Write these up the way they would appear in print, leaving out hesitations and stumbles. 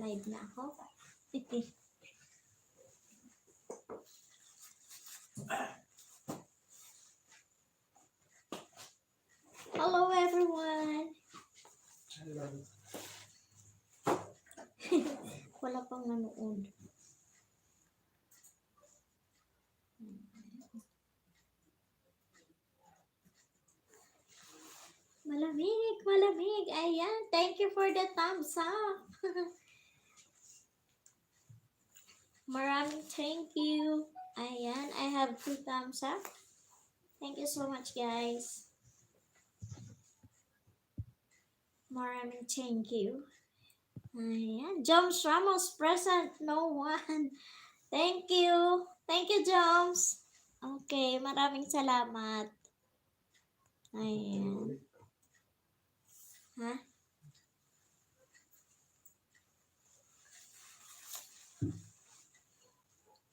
Naka-live na ako. Hello everyone! Wala pang nanood. Malamig, malamig. Ayan, thank you for the thumbs up. Maraming thank you. Ayan, I have 2 thumbs up. Thank you so much, guys. Maraming thank you. Ayan, Joms Ramos present. No one. Thank you. Thank you, Joms. Okay, maraming salamat. Ayan. Ha?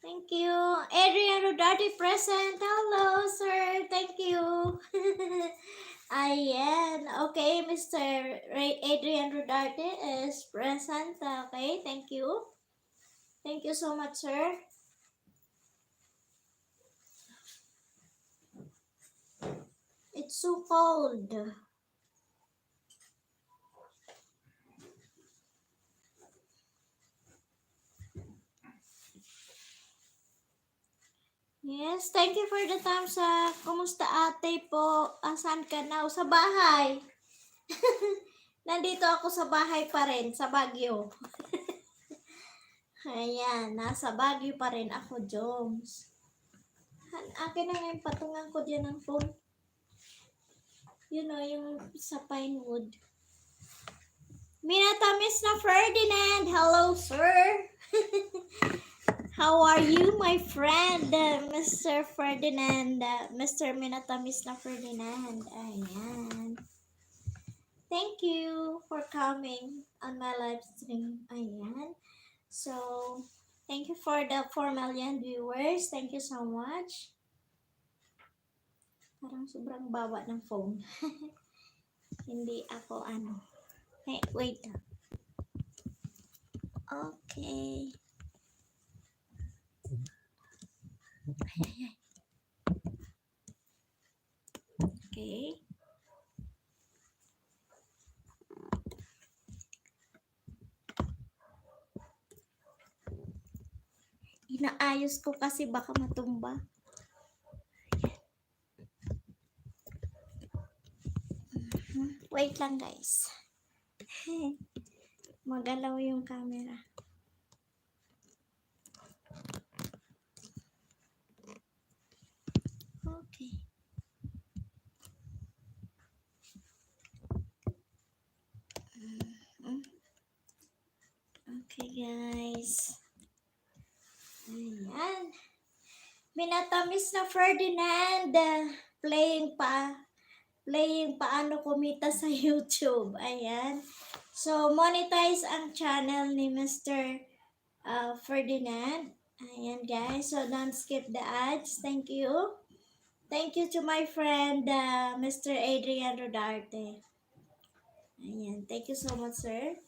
Thank you. Adrian Rodarte present. Hello, sir. Thank you. Ayan. Okay, Mr. Adrian Rodarte is present. Okay, thank you. Thank you so much, sir. It's so cold. Yes, thank you for the thumbs up. Kumusta ate po? Asan ka na? Sa bahay. Nandito ako sa bahay pa rin, sa Baguio. Ayan, nasa Baguio pa rin ako, Jones. Akin na ngayon, patungan ko dyan ng phone. You know, yung sa Pinewood. Minatamis na Ferdinand. Hello, sir. How are you, my friend, Mr. Ferdinand? Mr. Minatamis na Ferdinand. Ayan. Thank you for coming on my live stream. Ayan. So, thank you for the 4 million viewers. Thank you so much. Parang sobrang baba ng phone. Hindi ako ano. Hey, wait. Okay. Okay. Inaayos ko kasi baka matumba. Wait lang, guys. Magalaw yung camera. Okay. Okay, guys. Ayan. Minatamis na Ferdinand. Playing paano kumita sa YouTube. Ayan. So, monetize ang channel ni Mr. Ferdinand. Ayan, guys. So, don't skip the ads. Thank you. Thank you to my friend, Mr. Adrian Rodarte. Ayan. Thank you so much, sir.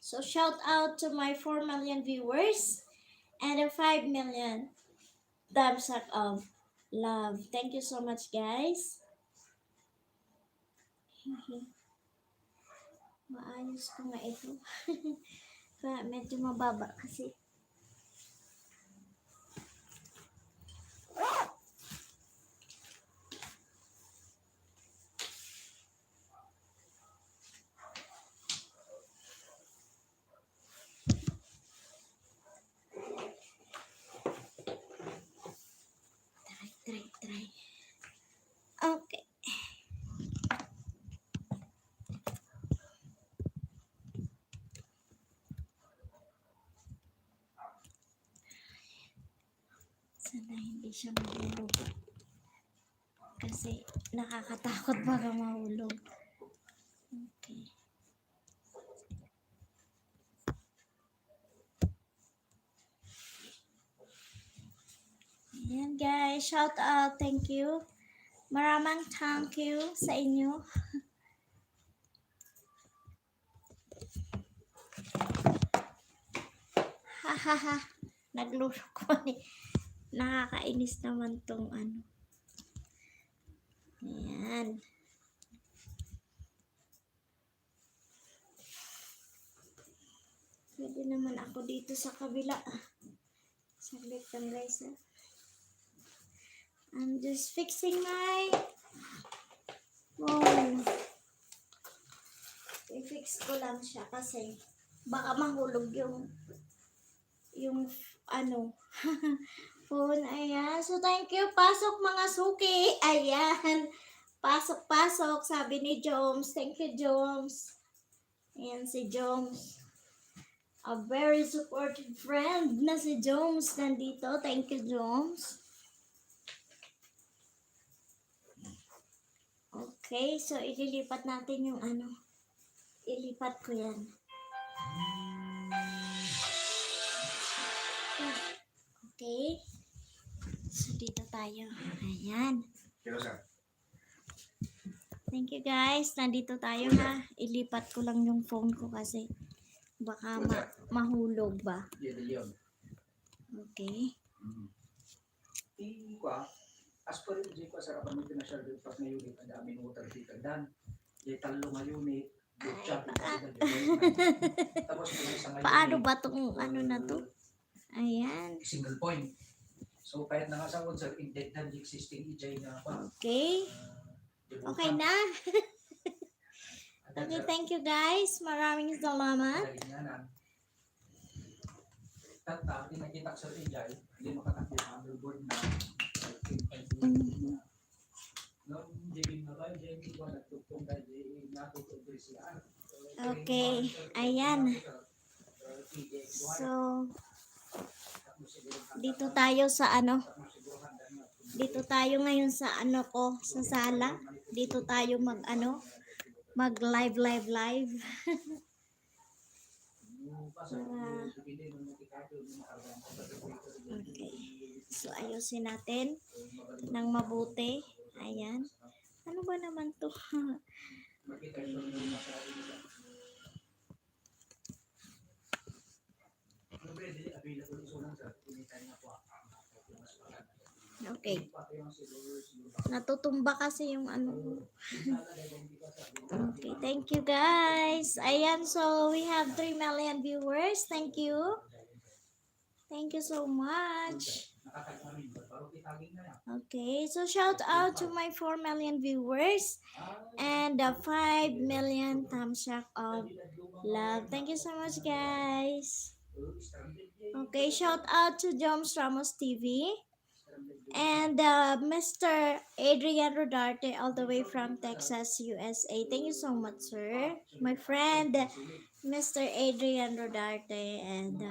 So, shout out to my 4 million viewers and a 5 million thumbs up of love. Thank you so much, guys. Maayos ko nga ito. Kaya medyo mababa kasi. Try. Okay. Sana hindi siya mahulog. Kasi nakakatakot baka mahulog. Okay. Ayan, guys. Shout out. Thank you. Maraming thank you sa inyo. Hahaha. Nagluro ko ni. Nakakainis naman tong ano. Ayan. Pwede naman ako dito sa kabila. Saglit lang guys. I'm just fixing my phone. I-fix ko lang siya kasi baka mahulog yung ano phone. Ayan. So thank you. Pasok mga suki. Ayan. Pasok. Sabi ni Joms. Thank you, Joms. Ayan si Joms. A very supportive friend na si Joms nandito. Thank you, Joms. Okay, so ililipat natin yung ano. Ilipat ko yan. Okay. So dito tayo. Ayan. Thank you guys. Nandito tayo ha. Ilipat ko lang yung phone ko kasi baka mahulog ba. Okay. As per yung ko sa kapag pinasal dito pas na unit ang dami ng water dito dan yung talo nga unit tapos paano ba itong ano na to? Ayan. Single point. So kahit na nga sa sir indent na existing EJ na pa. Okay. Okay na. Thank you guys. Maraming salamat. Tata, hindi nakita sa EJ, hindi makatakbo ang billboard na okay, ayan. So, dito tayo sa ano. Dito tayo ngayon sa ano ko, sa sala. Dito tayo mag live. Okay. So, ayusin natin ng mabuti. Ayan. Ano ba naman to? Okay. Natutumba kasi yung ano. Okay, thank you guys. Ayan, so we have 3 million viewers. Thank you. Thank you so much. Okay, so shout out to my 4 million viewers and the 5 million thumbs up of love. Thank you so much guys. Okay, shout out to Joms Ramos TV and Mr. Adrian Rodarte all the way from Texas, USA. Thank you so much, sir. My friend, Mr. Adrian Rodarte and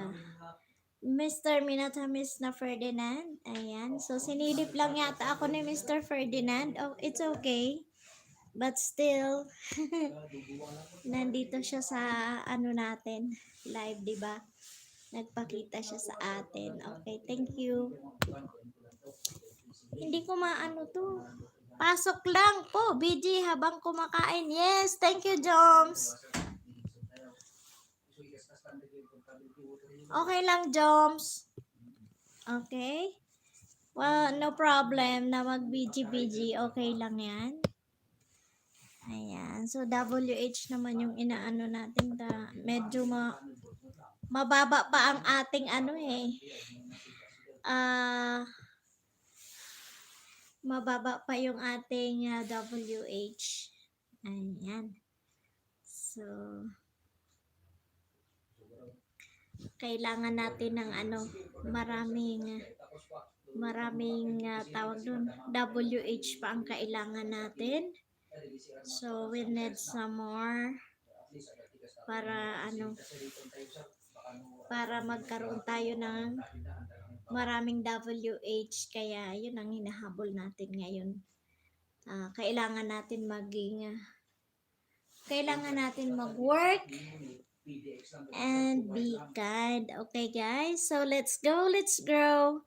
Mr. Minatamis na Ferdinand. Ayan. So, sinilip lang yata ako ni Mr. Ferdinand. Oh, it's okay. But still, nandito siya sa ano natin, live, di ba? Nagpakita siya sa atin. Okay, thank you. Hindi ko maano to. Pasok lang po, BG, habang kumakain. Yes, thank you, Joms. Okay lang, Joms. Okay. Well, no problem na mag-BG. Okay lang yan. Ayan. So, WH naman yung inaano natin. Medyo mababa pa ang ating ano eh. Mababa pa yung ating WH. Ayan. So, kailangan natin ng ano, maraming tawag dun, WH pa ang kailangan natin. So, we need some more para ano, para magkaroon tayo ng maraming WH. Kaya yun ang hinahabol natin ngayon. Kailangan natin mag-work and be kind. Okay guys, so let's go, let's grow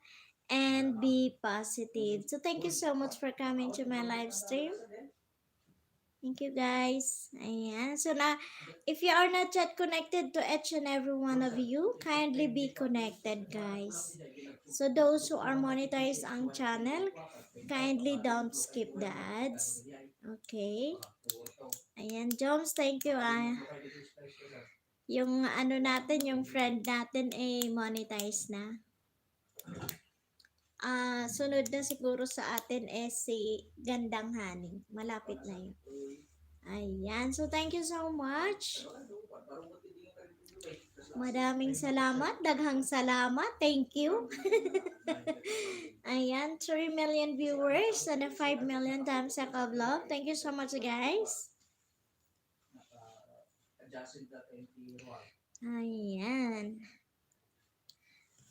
and be positive. So thank you so much for coming to my live stream. Thank you guys. Ayan. So na, if you are not yet connected to each and every one of you, kindly be connected guys. So those who are monetized ang channel, kindly don't skip the ads. Okay. Ayan, Joms, thank you Yung ano natin, yung friend natin monetize na. Sunod na siguro sa atin si Gandang Haning. Malapit na yun. Ayan. So, thank you so much. Maraming salamat. Daghang salamat. Thank you. Ayan. 3 million viewers and 5 million times a vlog. Thank you so much, guys. Ayan.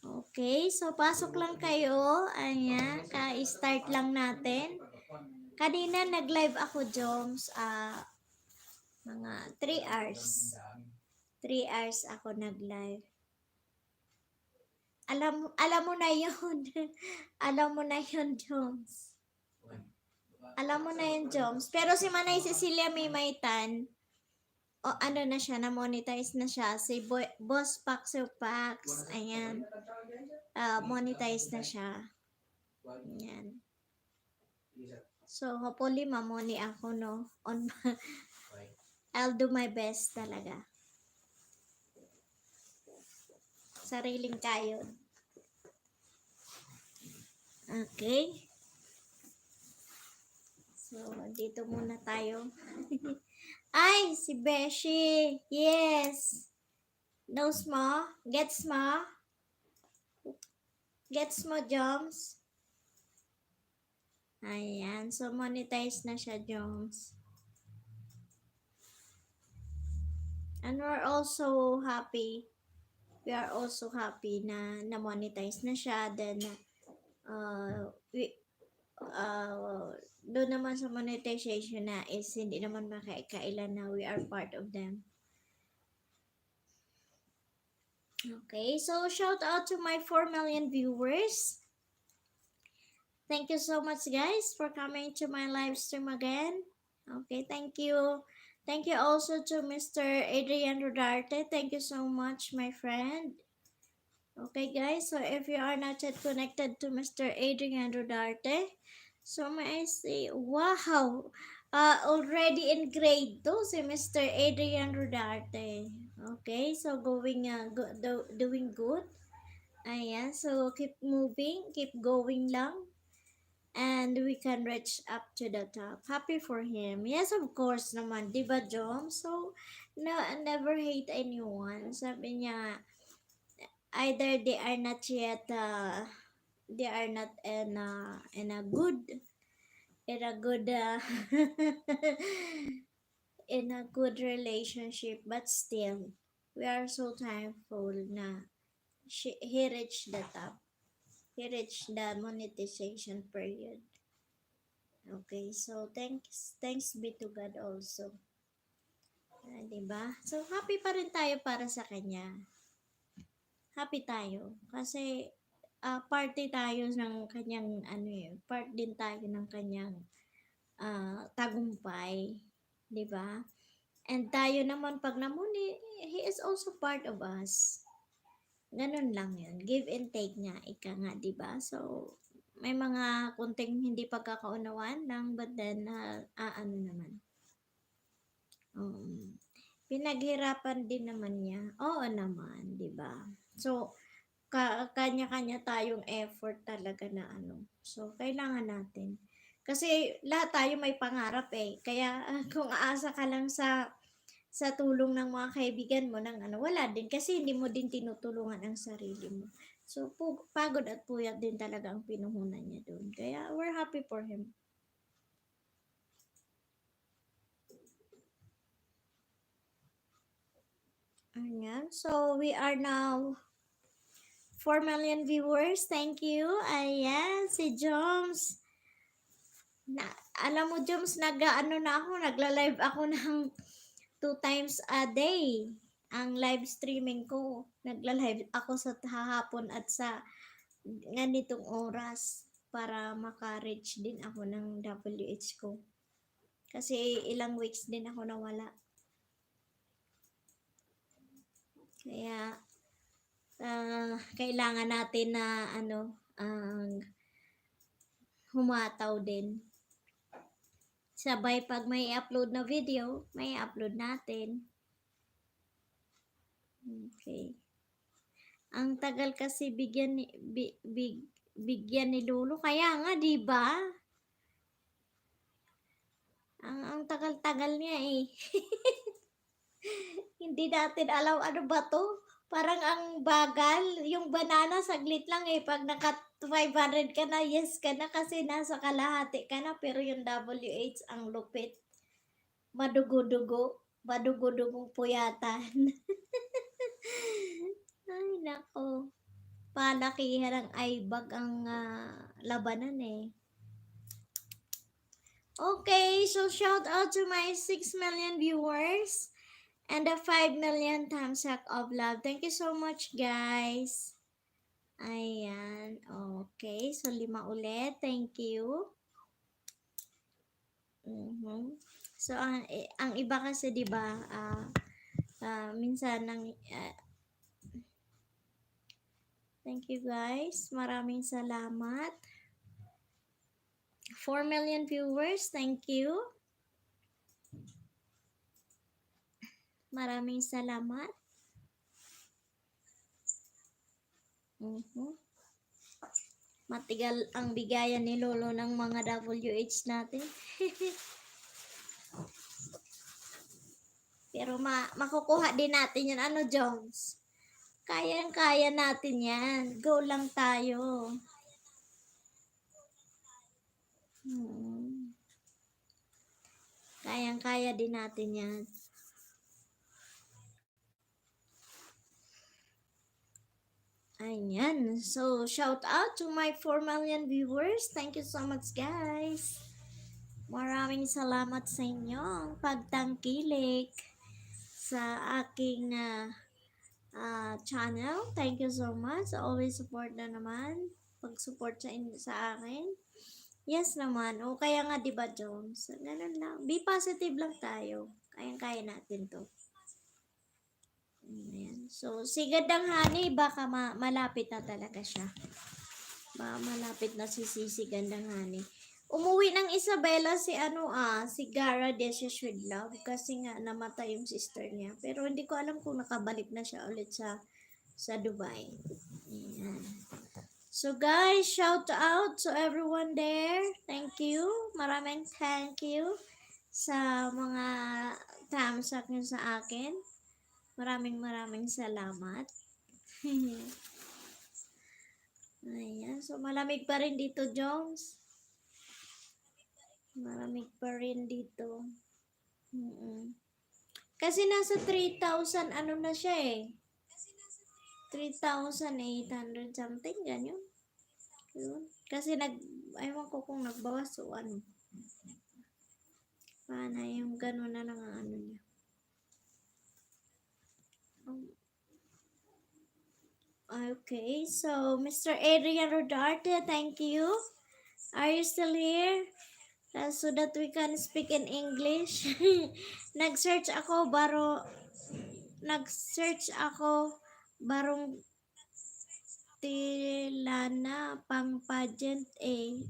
Okay, so pasok lang kayo. Ayan, ka-start lang natin. Kanina nag-live ako, Joms, mga 3 hours. 3 hours ako nag-live. Alam mo na yun. Alam mo na yun, Joms. Alam mo na yun, Joms. Pero si Manay Cecilia Mimaytan, ano na siya, na-monetize na siya. Si Boss Paxo Pax, ayan. Monetize na siya. Ayan. So, hopefully, mamoni ako, no? I'll do my best talaga. Sariling kayo. Okay. So, dito muna tayo. Ay, si Beshi. Yes. Knows mo? Gets mo? Gets mo, Joms? Ayan. So, monetize na siya, Joms. And we're also happy. We are also happy na na-monetize na siya. Then, doon naman sa monetization na is hindi naman makakailan na we are part of them. Okay, so shout out to my 4 million viewers. Thank you so much guys for coming to my live stream again. Okay, thank you. Thank you also to Mr. Adrian Rodarte. Thank you so much, my friend. Okay guys, so if you are not yet connected to Mr. Adrian Rodarte, so may I say, wow, already in grade 2 si Mr. Adrian Rodarte. Okay, so doing good. Ayan, so keep moving, keep going lang. And we can reach up to the top. Happy for him. Yes, of course naman. Diba, Jom? So, no, never hate anyone. Sabi niya, either they are not yet, they are not in a good, in a good relationship, but still, we are so thankful na he reached the top. He reached the monetization period. Okay, so thanks be to God also. Diba? So, happy pa rin tayo para sa kanya. Happy tayo. Kasi, party tayo ng kanyang, part din tayo ng kanyang tagumpay. Diba? And tayo naman, pag namuni, he is also part of us. Ganun lang yun. Give and take nga, ika nga, diba? So, may mga kunting hindi pagkakaunawaan lang, but then, ano naman. Pinaghirapan din naman niya. Oo naman, diba? So, kanya-kanya tayong effort talaga na So, kailangan natin. Kasi lahat tayo may pangarap Kaya kung aasa ka lang sa tulong ng mga kaibigan mo wala din kasi hindi mo din tinutulungan ang sarili mo. So, pagod at puyat din talaga ang pinuhunan niya doon. Kaya, we're happy for him. Ayan. So, we are now 4 million viewers. Thank you. Ayan, si Joms. Alam mo, Joms, nagla-live ako ng 2 times a day. Ang live streaming ko, nagla-live ako sa hapon at sa ganitong oras para maka-reach din ako ng WH ko. Kasi ilang weeks din ako nawala. Kaya kailangan natin na ang humataw din. Sabay pag may upload na video, may upload natin. Okay. Ang tagal kasi bigyan ni Lolo. Kaya nga, di ba? Ang tagal-tagal niya eh. Hindi natin alam ano ba to. Parang ang bagal. Yung banana, saglit lang eh. Pag naka 500 ka na, yes ka na kasi nasa kalahati ka na. Pero yung WH, ang lupit. Madugo-dugo. Madugo-dugong puyatan. Ay, nako. Palakihan ng ibag ang labanan eh. Okay, so shout out to my 6 million viewers and the 5 million thumbs up of love. Thank you so much, guys. Ayan. Okay, so 5 ulit. Thank you. So, ang iba kasi, di ba, minsan thank you, guys. Maraming salamat. 4 million viewers. Thank you. Maraming salamat. Matigal ang bigayan ni Lolo ng mga WH natin. Pero makukuha din natin yan. Ano, Jones? Kayang-kaya natin yan. Go lang tayo. Kayang-kaya din natin yan. Ayan. So, shout out to my 4 million viewers. Thank you so much, guys. Maraming salamat sa inyong pagtangkilik sa aking channel. Thank you so much. Always support na naman. Pag-support sa akin. Yes naman. O kaya nga, diba, Jones? Ganun lang. Be positive lang tayo. Kayang-kaya natin to. Ayan. So, si Gandang Honey, baka malapit na talaga siya. Baka malapit na si Gandang Honey. Umuwi ng Isabela si Gara Deshes with Love kasi nga namatay yung sister niya. Pero hindi ko alam kung nakabalik na siya ulit sa Dubai. Ayan. So guys, shout out to everyone there. Thank you. Maraming thank you sa mga thumbs up nyo sa akin. Maraming salamat. Ayan. So malamig pa rin dito, Jones. Malamig pa rin dito. Kasi nasa 3,000 ano na siya eh. 3,800 something, ganyan. Yun. Kasi ayaw ko kung nagbawas o ano. Paano yung gano'n na lang ang ano niya. Okay, so Mr. Adrian Rodarte, thank you. Are you still here? So that we can speak in English. Nag-search ako barong Tilana pang pageant eh.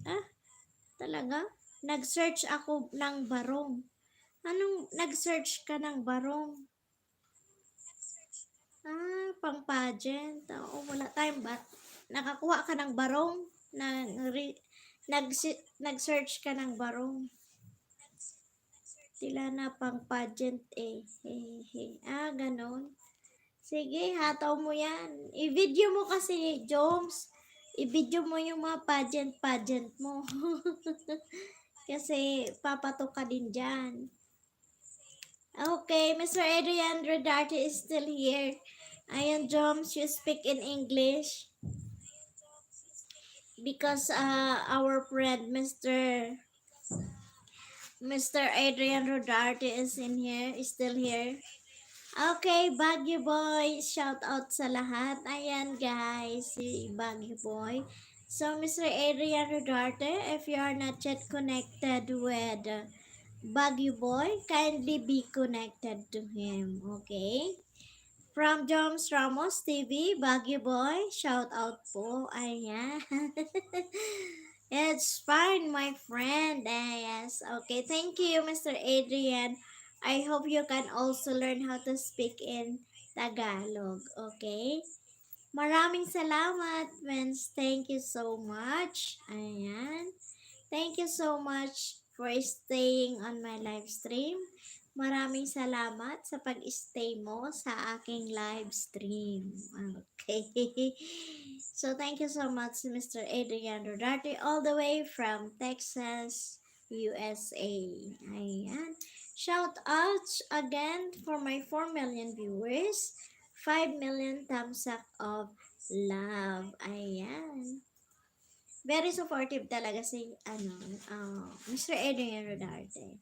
Talaga? Nag-search ako ng barong. Anong nag-search ka ng barong? Pang pageant. Oo, wala tayong nakakuha ka ng barong? Nag-search ka ng barong? Tilana pang pageant eh. Ganon. Sige, hataw mo yan. I-video mo kasi, Jones. I-video mo yung mga pageant mo. Kasi papatok ka din dyan. Okay, Mr. Adrian Rodarte is still here. Ayan, Jones, you speak in English. Because our friend, Mr. Adrian Rodarte is still here. Okay, Baguio Boy, shout out sa lahat. Ayan guys, si Baguio Boy. So, Mr. Adrian Rodarte, if you are not yet connected with Baguio Boy, kindly be connected to him, okay? From Joms Ramos TV, Baguio Boy, shout out po. Ayan. It's fine, my friend. Yes. Okay, thank you, Mr. Adrian. I hope you can also learn how to speak in Tagalog. Okay? Maraming salamat, friends. Thank you so much. Ayan. Thank you so much for staying on my live stream. Maraming salamat sa pag-stay mo sa aking live stream. Okay. So, thank you so much, Mr. Adrian Rodarte, all the way from Texas, USA. Ayan. Shout out again for my 4 million viewers. 5 million thumbs up of love. Ayan. Very supportive talaga si Mr. Adrian Rodarte.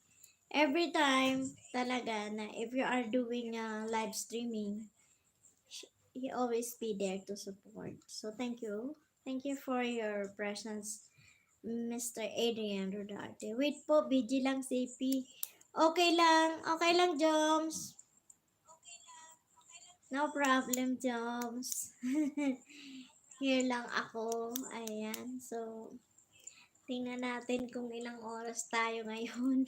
Every time talaga na if you are doing live streaming, he always be there to support. So thank you. Thank you for your presence, Mr. Adrian Rodarte. Wait po, busy lang si P. Okay lang, Joms. No problem, Joms. Here lang ako. Ayan, so tingnan natin kung ilang oras tayo ngayon.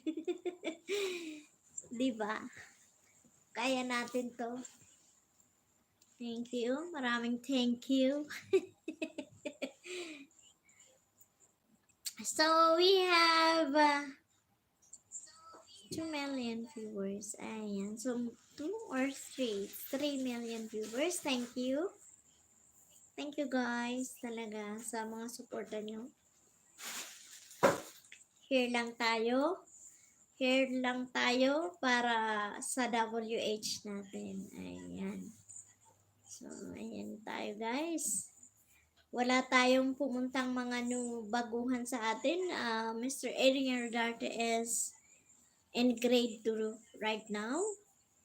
'Di ba? Kaya natin 'to. Thank you. Maraming thank you. So, we have 2 million viewers. Ayan. So, 2 or 3? 3 million viewers. Thank you. Thank you guys talaga sa mga suporta nyo. Here lang tayo. Here lang tayo para sa WH natin. Ayan. So, ayan tayo guys. Wala tayong pumuntang mga new baguhan sa atin. Mr. Adrian Rodarte is in grade 2 right now.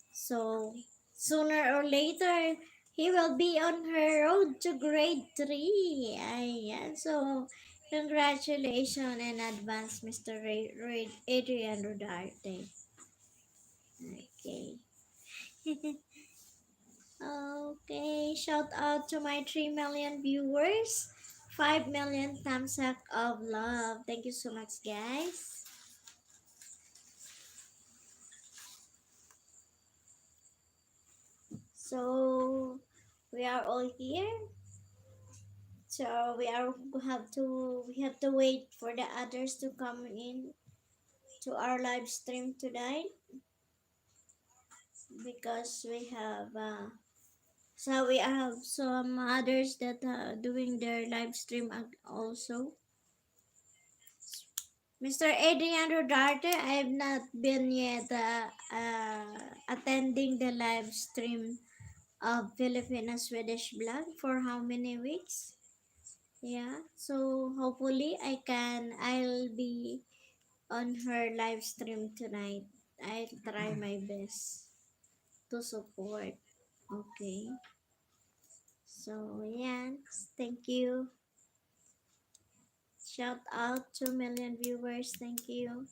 So, sooner or later, he will be on her road to grade 3. Ayan. So, congratulations in advance, Mr. Adrian Rodarte. Okay. Okay, shout out to my 3 million viewers. 5 million thumbs up of love. Thank you so much, guys. So, we are all here. So, we have to wait for the others to come in to our live stream tonight because we have some others that are doing their live stream also. Mr. Adrian Rodarte, I have not been yet attending the live stream of Filipino Swedish vlog for how many weeks? Yeah, so hopefully I'll be on her live stream tonight. I'll try my best to support. Okay. So, yeah. Thank you. Shout out to million viewers. Thank you.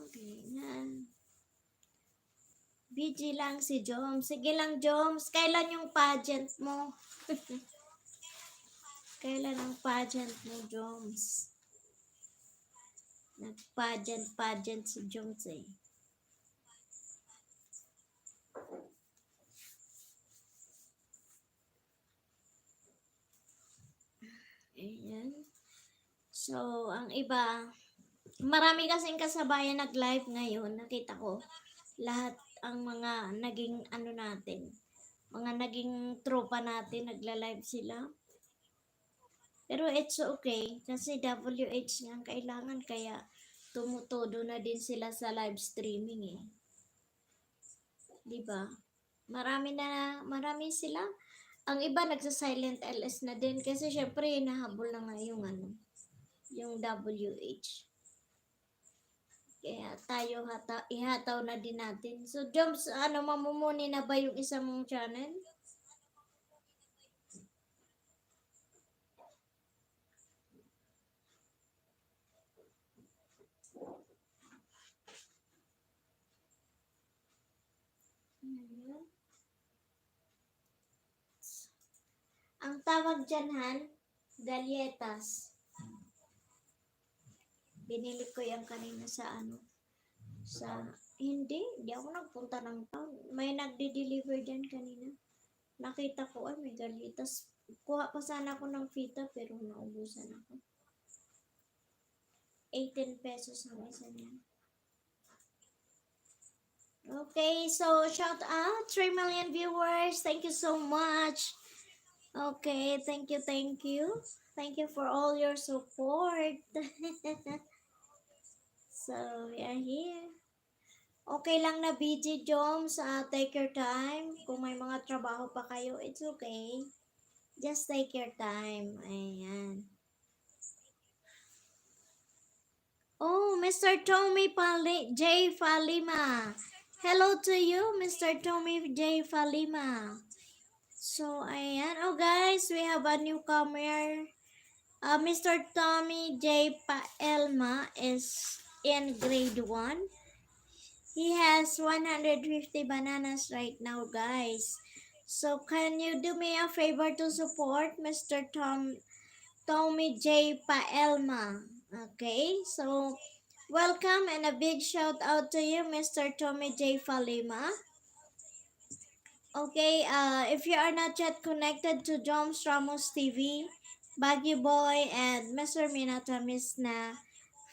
Okay na. Busy lang si Joms. Sige lang, Joms. Kailan yung pageant mo? Kailan ang pageant mo, Joms? Nag-pageant si Joms eh. Ayan. So, ang iba, marami kasing kasabayan nag-live ngayon. Nakita ko lahat ang mga naging ano natin, mga naging tropa natin, nagla-live sila. Pero it's okay kasi WH nga ang kailangan kaya tumutodo na din sila sa live streaming eh. 'di ba? Marami sila. Ang iba nagsa-silent LS na din kasi syempre hinahabol na nga yung ano, yung WH. Kaya tayo ihataw na din natin. So, Joms, ano, mamumuni na ba yung isa mong channel? Ayan. Ang tawag dyan, Han, galletas. Binili ko yan kanina sa ano, sa, hindi ako nagpunta ng town. May nagde-deliver dyan kanina. Nakita ko, ay, may galletas. Kuha pa sana ako ng fita, pero naubusan ako. 18 pesos ang isa niyan. Okay, so shout out 3 million viewers. Thank you so much. Okay, thank you, thank you. Thank you for all your support. So, we are here. Okay lang na busy, Joms. Take your time. Kung may mga trabaho pa kayo, it's okay. Just take your time. Ayan. Oh, Mr. Tommy J. Falima. Hello to you, Mr. Tommy J. Falima. So, ayan. Oh, guys, we have a newcomer. Mr. Tommy J. Paelma is in grade 1. He has 150 bananas right now, guys. So, can you do me a favor to support Mr. Tommy J. Paelma? Okay, so welcome and a big shout out to you, Mr. Tommy J. Falima. Okay, if you are not yet connected to Joms Ramos TV, Baguio Boy, and Mr. Minatamis na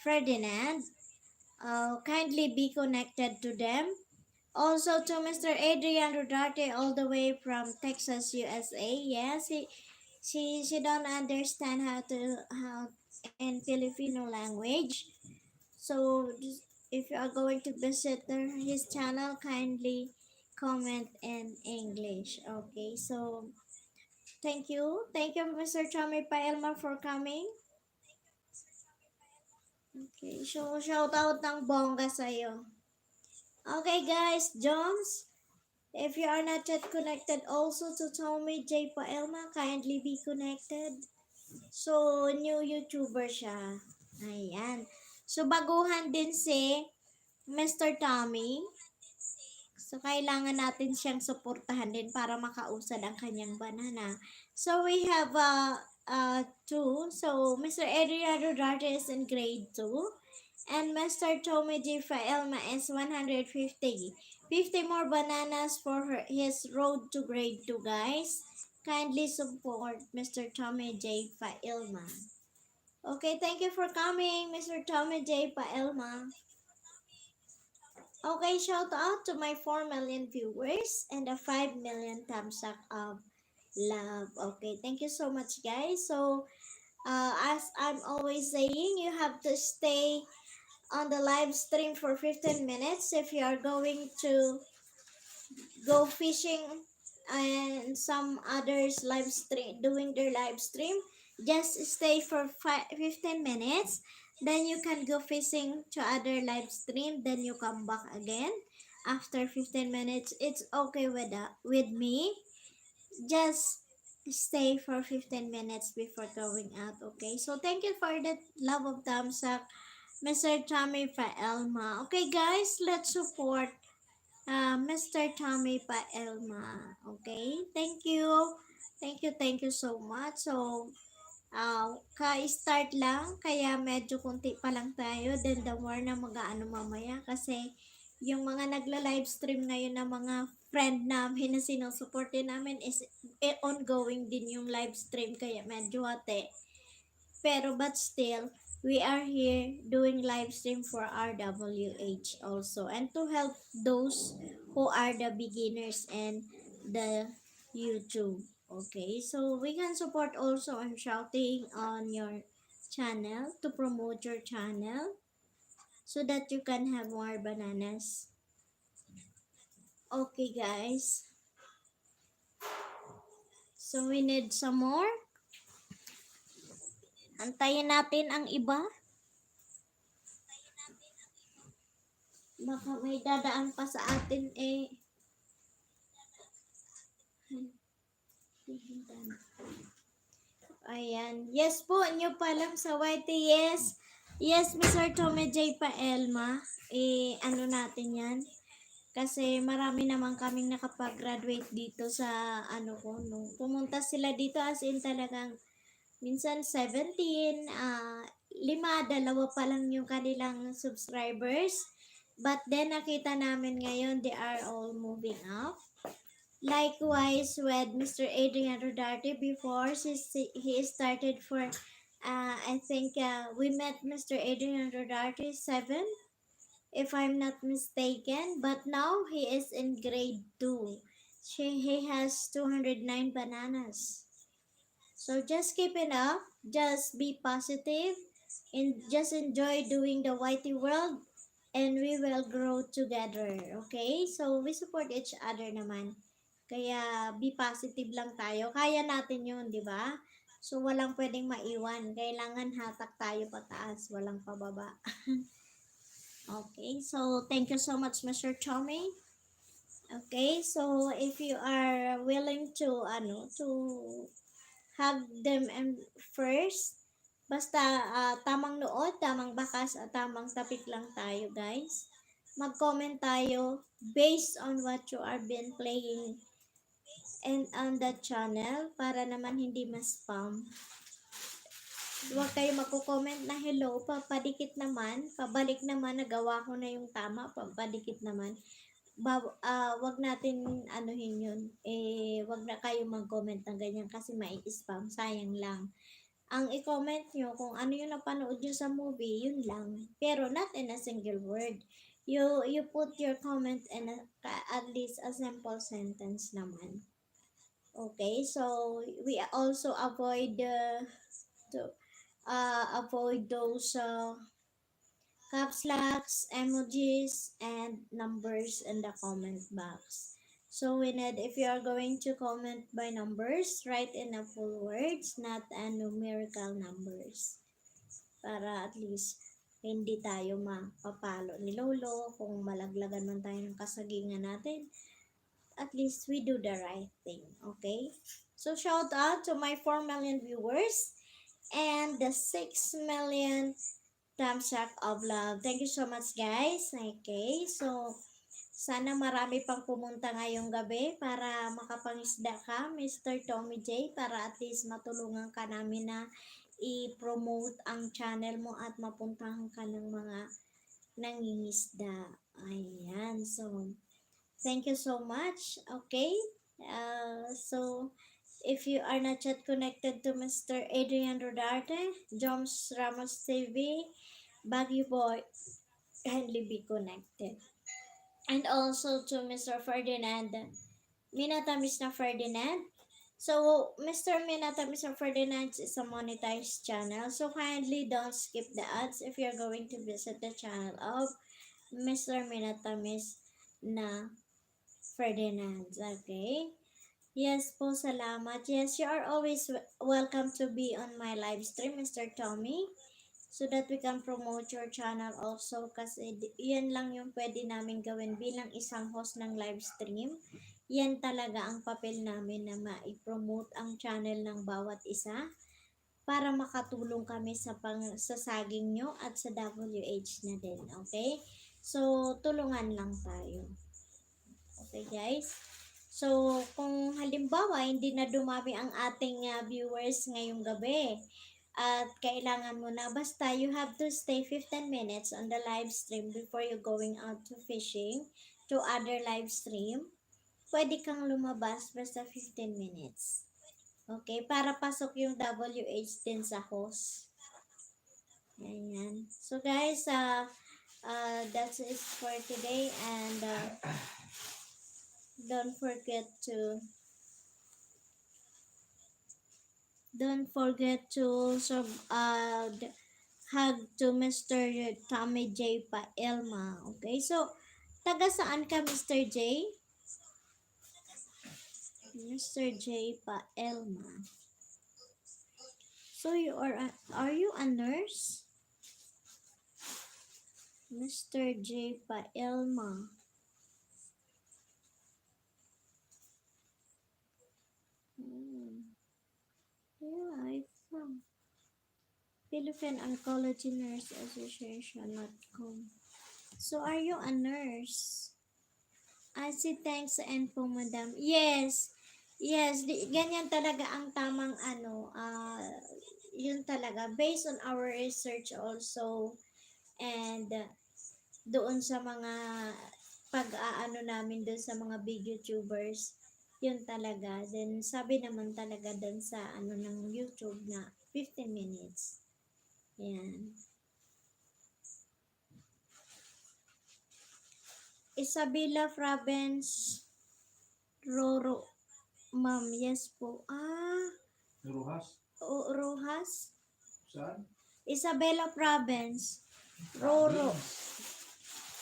Ferdinand, kindly be connected to them. Also to Mr. Adrian Rodarte all the way from Texas, USA. Yes, she don't understand how in Filipino language. So if you are going to visit his channel, kindly comment in English. Okay, so thank you. Thank you, Mr. Chami Paelma, for coming. Okay, so shout out ng bongga sa'yo. Okay guys, Jones, if you are not yet connected also to Tommy J. Paelma, kindly be connected. So, new YouTuber siya. Ayan. So, baguhan din si Mr. Tommy. So, kailangan natin siyang suportahan din para makausad ang kanyang banana. So, we have two. So, Mr. Adrian Rodarte is in grade 2. And Mr. Tommy J. Faelma is 150. 50 more bananas for his road to grade 2, guys. Kindly support Mr. Tommy J. Faelma. Okay, thank you for coming, Mr. Tommy J. Paelma. Okay, shout out to my 4 million viewers and a 5 million thumbs up of love. Okay, thank you so much, guys. So, as I'm always saying, you have to stay on the live stream for 15 minutes if you are going to go fishing and some others live stream doing their live stream. Just stay for 15 minutes, then you can go fishing to other live stream, then you come back again after 15 minutes. It's okay with me. Just stay for 15 minutes before going out. Okay, so thank you for that love of thumbs up, Mr. Tommy Paelma. Okay guys, let's support Mr. Tommy Paelma. Okay? Thank you. Thank you so much. So, ka-start lang, kaya medyo kunti pa lang tayo. Then the more na mag-aano mamaya kasi yung mga nagla-live stream ngayon na mga friend namin na sinusupport din namin is ongoing din yung live stream kaya medyo hati. Pero but still, we are here doing live stream for RWH also and to help those who are the beginners and the YouTube. Okay, so we can support also on shouting on your channel to promote your channel so that you can have more bananas. Okay, guys. So, we need some more. Antayin natin ang iba. Baka may dadaan pa sa atin eh. Ayan. Yes po, nyo pa lang sa YT. Yes. Yes, Mr. Tommy J. Paelma. Ano natin yan? Kasi marami naman kaming nakapag-graduate dito sa ano ko. Nung pumunta sila dito as in talagang minsan 17, 5, 2 pa lang yung kanilang subscribers. But then nakita namin ngayon they are all moving up. Likewise with Mr. Adrian Rodarte before he started for I think we met Mr. Adrian Rodarte 7 if I'm not mistaken, but now he is in grade 2. He has 209 bananas. So just keep it up, just be positive, and just enjoy doing the YT world, and we will grow together, okay? So we support each other naman. Kaya be positive lang tayo. Kaya natin yun, di ba? So walang pwedeng maiwan. Kailangan hatak tayo pataas, walang pababa. Okay, so thank you so much, Mr. Tommy. Okay, so if you are willing to hug them and first, basta tamang nood, tamang bakas at tamang tapik lang tayo, guys. Mag-comment tayo based on what you are been playing and on that channel para naman hindi ma-spam. Huwag kayo magko-comment na hello, papadikit naman, pabalik naman, nagawa ko na yung tama, papadikit naman. Wag natin anuhin yun. Wag na kayo mag-comment ng ganyan kasi mai-spam, sayang lang. Ang i-comment nyo kung ano yung napanood nyo sa movie, yun lang. Pero not in a single word. You put your comment in at least a simple sentence naman. Okay, so we also avoid to avoid those caps locks, emojis, and numbers in the comment box. So we need, if you are going to comment by numbers, write in a full words, not a numerical numbers. Para at least hindi tayo mapapalo ni Lolo kung malaglagan man tayo ng kasagingan natin. At least we do the right thing, okay? So shout out to my 4 million viewers and the 6 million thumbs up of love. Thank you so much, guys. Okay, so sana marami pang pumunta ngayong gabi para makapangisda ka, Mr. Tommy J, para at least matulungan ka namin na i-promote ang channel mo at mapuntahan ka ng mga nangingisda. Ayan, so thank you so much. Okay, so if you are not yet connected to Mr. Adrian Rodarte, Joms Ramos TV, Baguio Boy, kindly be connected. And also to Mr. Ferdinand, Minatamis na Ferdinand. So, Mr. Minatamis na Ferdinand is a monetized channel. So, kindly don't skip the ads if you're going to visit the channel of Mr. Minatamis na Ferdinand. Okay? Yes po, salamat. Yes, you are always welcome to be on my live stream, Mr. Tommy. So that we can promote your channel also kasi yan lang yung pwede namin gawin bilang isang host ng live stream. Yan talaga ang papel namin na ma-promote ang channel ng bawat isa para makatulong kami sa pangsasaging nyo at sa WH na din. Okay? So, tulungan lang tayo. Okay, guys? So, kung halimbawa hindi na dumami ang ating viewers ngayong gabi, at kailangan mo na basta you have to stay 15 minutes on the live stream before you going out to fishing to other live stream, pwede kang lumabas basta 15 minutes. Okay, para pasok yung WH din sa host. Ayan. So guys, that's it for today, and don't forget to hug to Mr. Tommy J. Paelma. Okay, so taga saan ka, Mr. J? Mr. J. Paelma. So are you a nurse? Mr. J. Paelma. Hmm. Yeah, I from Philippine Oncology Nurse Association.com. So are you a nurse? I see, thanks sa info, madam. Yes. Yes, ganyan talaga ang tamang yun talaga based on our research also, and doon sa mga pag-aano namin doon sa mga big YouTubers, yun talaga. Then sabi naman talaga doon sa ng YouTube na 15 minutes. Yan. Isabela Province, Roro. Ma'am, yes po. Rojas? Rojas? Saan? Isabela Province, Roro.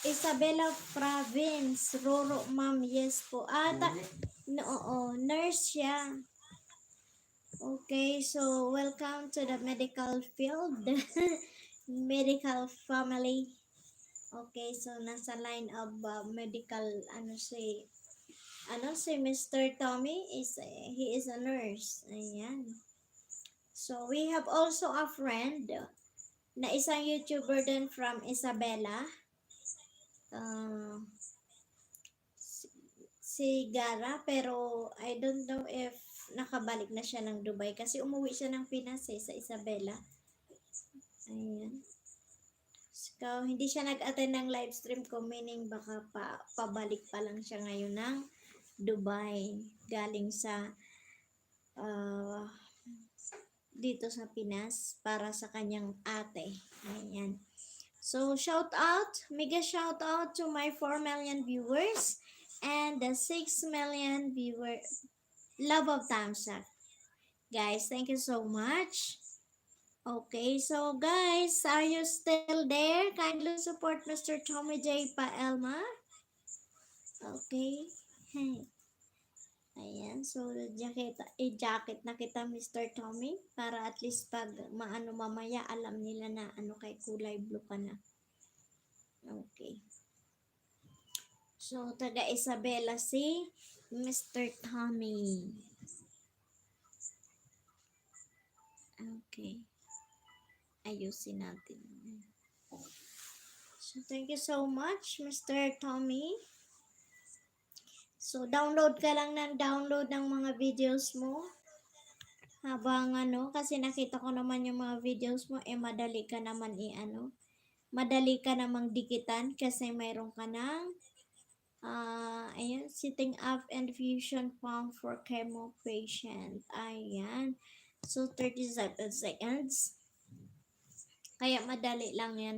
Isabela Province, Roro, ma'am, yes po. No, oo, nurse siya. Okay, so welcome to the medical field, medical family. Okay, so nasa line of medical, si Mr. Tommy he is a nurse. Ayan. So we have also a friend na isang YouTuber din from Isabela. Si, si Gara, pero I don't know if nakabalik na siya ng Dubai kasi umuwi siya ng Pinas sa Isabela. Ayan. So, hindi siya nag-attend ng live stream ko, meaning baka pabalik pa lang siya ngayon ng Dubai galing sa uh, dito sa Pinas para sa kanyang ate. Ayan. So, mega shout out to my 4 million viewers and the 6 million love of thumbs up. Guys, thank you so much. Okay, so guys, are you still there? Kindly support Mr. Tommy J. Paelma. Okay. Ayan, so i-jacket na kita Mr. Tommy para at least pag mamaya alam nila na kay kulay blue ka na. Okay. So, taga Isabela si Mr. Tommy. Okay. Ayusin natin. So, thank you so much, Mr. Tommy. So, download ka lang ng download ng mga videos mo. Habang kasi nakita ko naman yung mga videos mo, madali ka naman madali ka namang dikitan kasi mayroon ka ng ayan, sitting up and fusion pump for chemo patient. Ayan. So, 37 seconds. Kaya madali lang yan,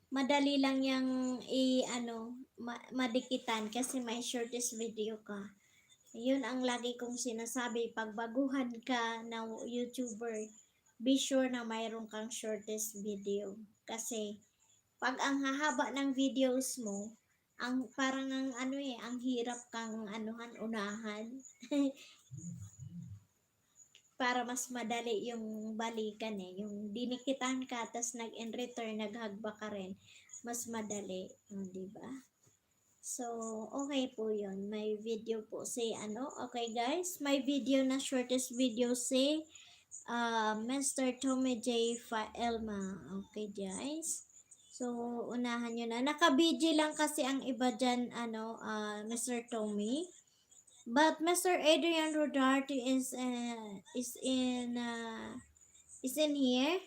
madali lang yung madikitan kasi may shortest video ka. Yun ang lagi kong sinasabi, pag baguhan ka na YouTuber, be sure na mayroon kang shortest video. Kasi pag ang hahaba ng videos mo, ang parang ang hirap kang unahan. Para mas madali yung balikan yung dinikitan ka tas nag-in return naghagba ka rin, mas madali, di ba? So, okay po yun. May video po si okay guys, may video na shortest video si Mr. Tommy J. Faelma. Okay guys. So, unahan nyo na. Naka-BG lang kasi ang iba dyan, Mr. Tommy. But Mr. Adrian Rodarte is in here.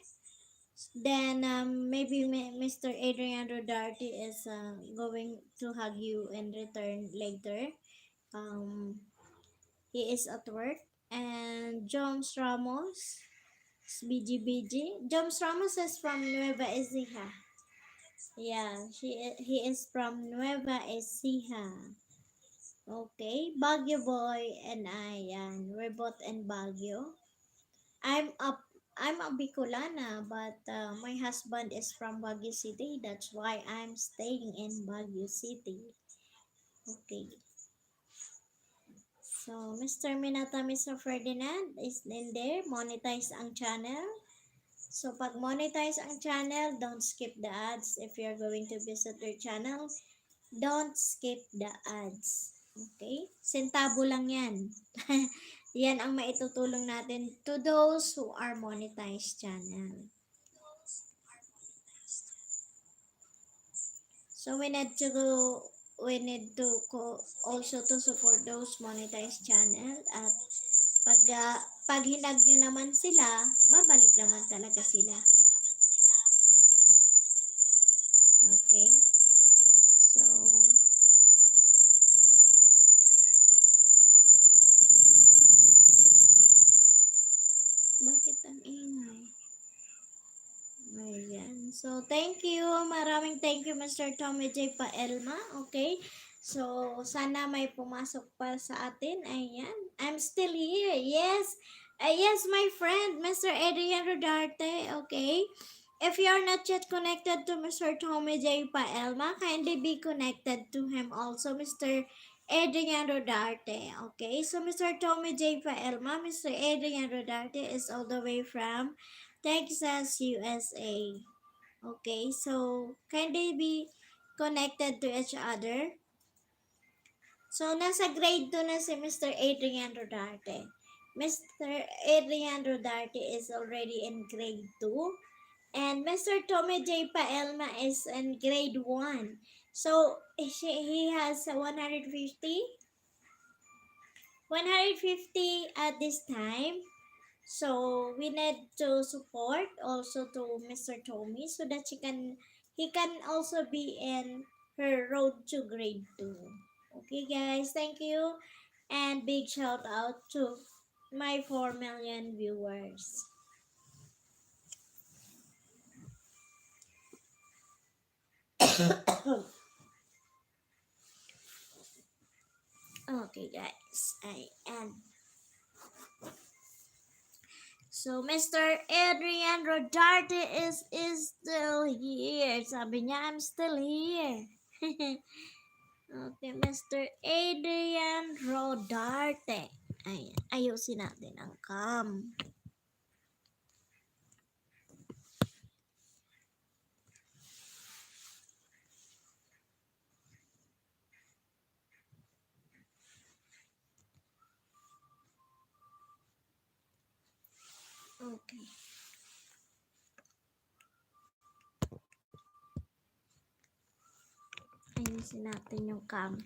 Then maybe Mr. Adrian Rodarte is going to hug you in return later. He is at work. And Joms Ramos, BGBG. Joms Ramos is from Nueva Ecija. Yeah, he is from Nueva Ecija. Okay, Baguio Boy and I, we're both in Baguio. I'm a Bicolana, but my husband is from Baguio City. That's why I'm staying in Baguio City. Okay. So, Mr. Minata, Mr. Ferdinand is in there. Monetize ang channel. So, pag monetize ang channel, don't skip the ads. If you're going to visit their channel, don't skip the ads. Okay? Sentabo lang yan. Yan ang maitutulong natin to those who are monetized channel. So we need to also to support those monetized channel at pag hinag nyo naman sila, babalik naman talaga sila. Okay? So, bakit ang ingay? Ayan. So, thank you. Maraming thank you, Mr. Tommy J. Paelma. Okay? So, sana may pumasok pa sa atin. Ayan. I'm still here. Yes. Yes, my friend, Mr. Adrian Rodarte. Okay? If you are not yet connected to Mr. Tommy J. Paelma, kindly be connected to him also, Mr. Adrian Rodarte. Okay? So, Mr. Tommy J. Paelma, Mr. Adrian Rodarte is all the way from Texas, USA. Okay, so kindly be connected to each other. So, nasa grade 2 na si Mr. Adrian Rodarte. Mr. Adrian Rodarte is already in grade 2. And Mr. Tommy J. Paelma is in grade 1. So, he has 150 at this time. So we need to support also to Mr. Tommy so that he can also be in her road to grade 2. Okay guys, thank you and big shout out to my 4 million viewers. Okay guys, so Mr. Adrian Rodarte is still here. Sabi niya, I'm still here. Okay, Mr. Adrian Rodarte. Ayan, ayusin natin ang cam. Okay. Ayusin natin yung cam.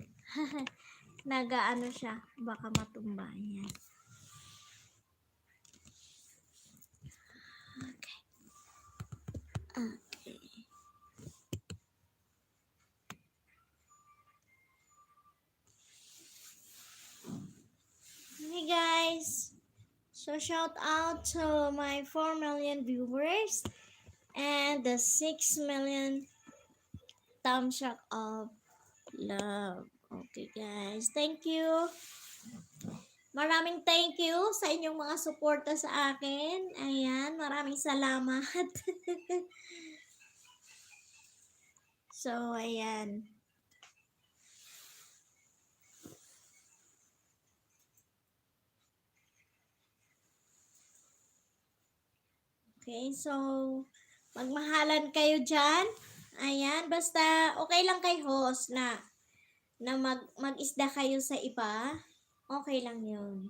Nagaano siya, baka matumba yan. Okay. Okay. Hey guys. So shout out to my 4 million viewers and the 6 million thumbs up of love. Okay guys, thank you. Maraming thank you sa inyong mga suporta sa akin. Ayan, maraming salamat. So, ayan. Okay, so magmahalan kayo dyan. Ayan, basta okay lang kay host na mag-isda kayo sa iba. Okay lang yun.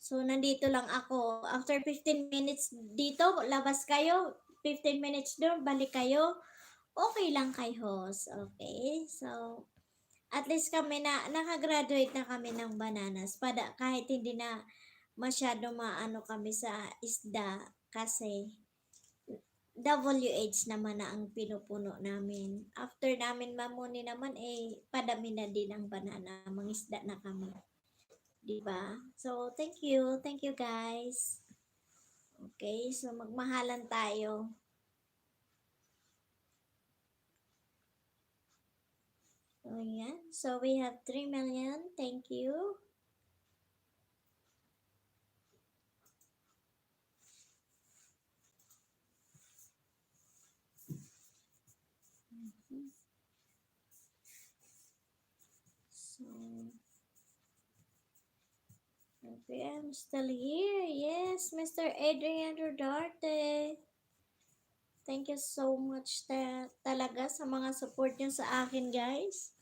So, nandito lang ako. After 15 minutes dito, labas kayo. 15 minutes doon, balik kayo. Okay lang kay host. Okay? So, at least kami nakagraduate na kami ng bananas. Kahit hindi na masyado maano kami sa isda kasi WH naman na ang pinupuno namin. After namin mamuni naman, padami na din ang banana. Mangisda na kami. Diba? So, thank you. Thank you, guys. Okay, so magmahalan tayo. So, yan. So, we have 3 million. Thank you. So, Okay, I'm still here. Yes, Mr. Adrian Rodarte. Thank you so much talaga sa mga support nyo sa akin, guys.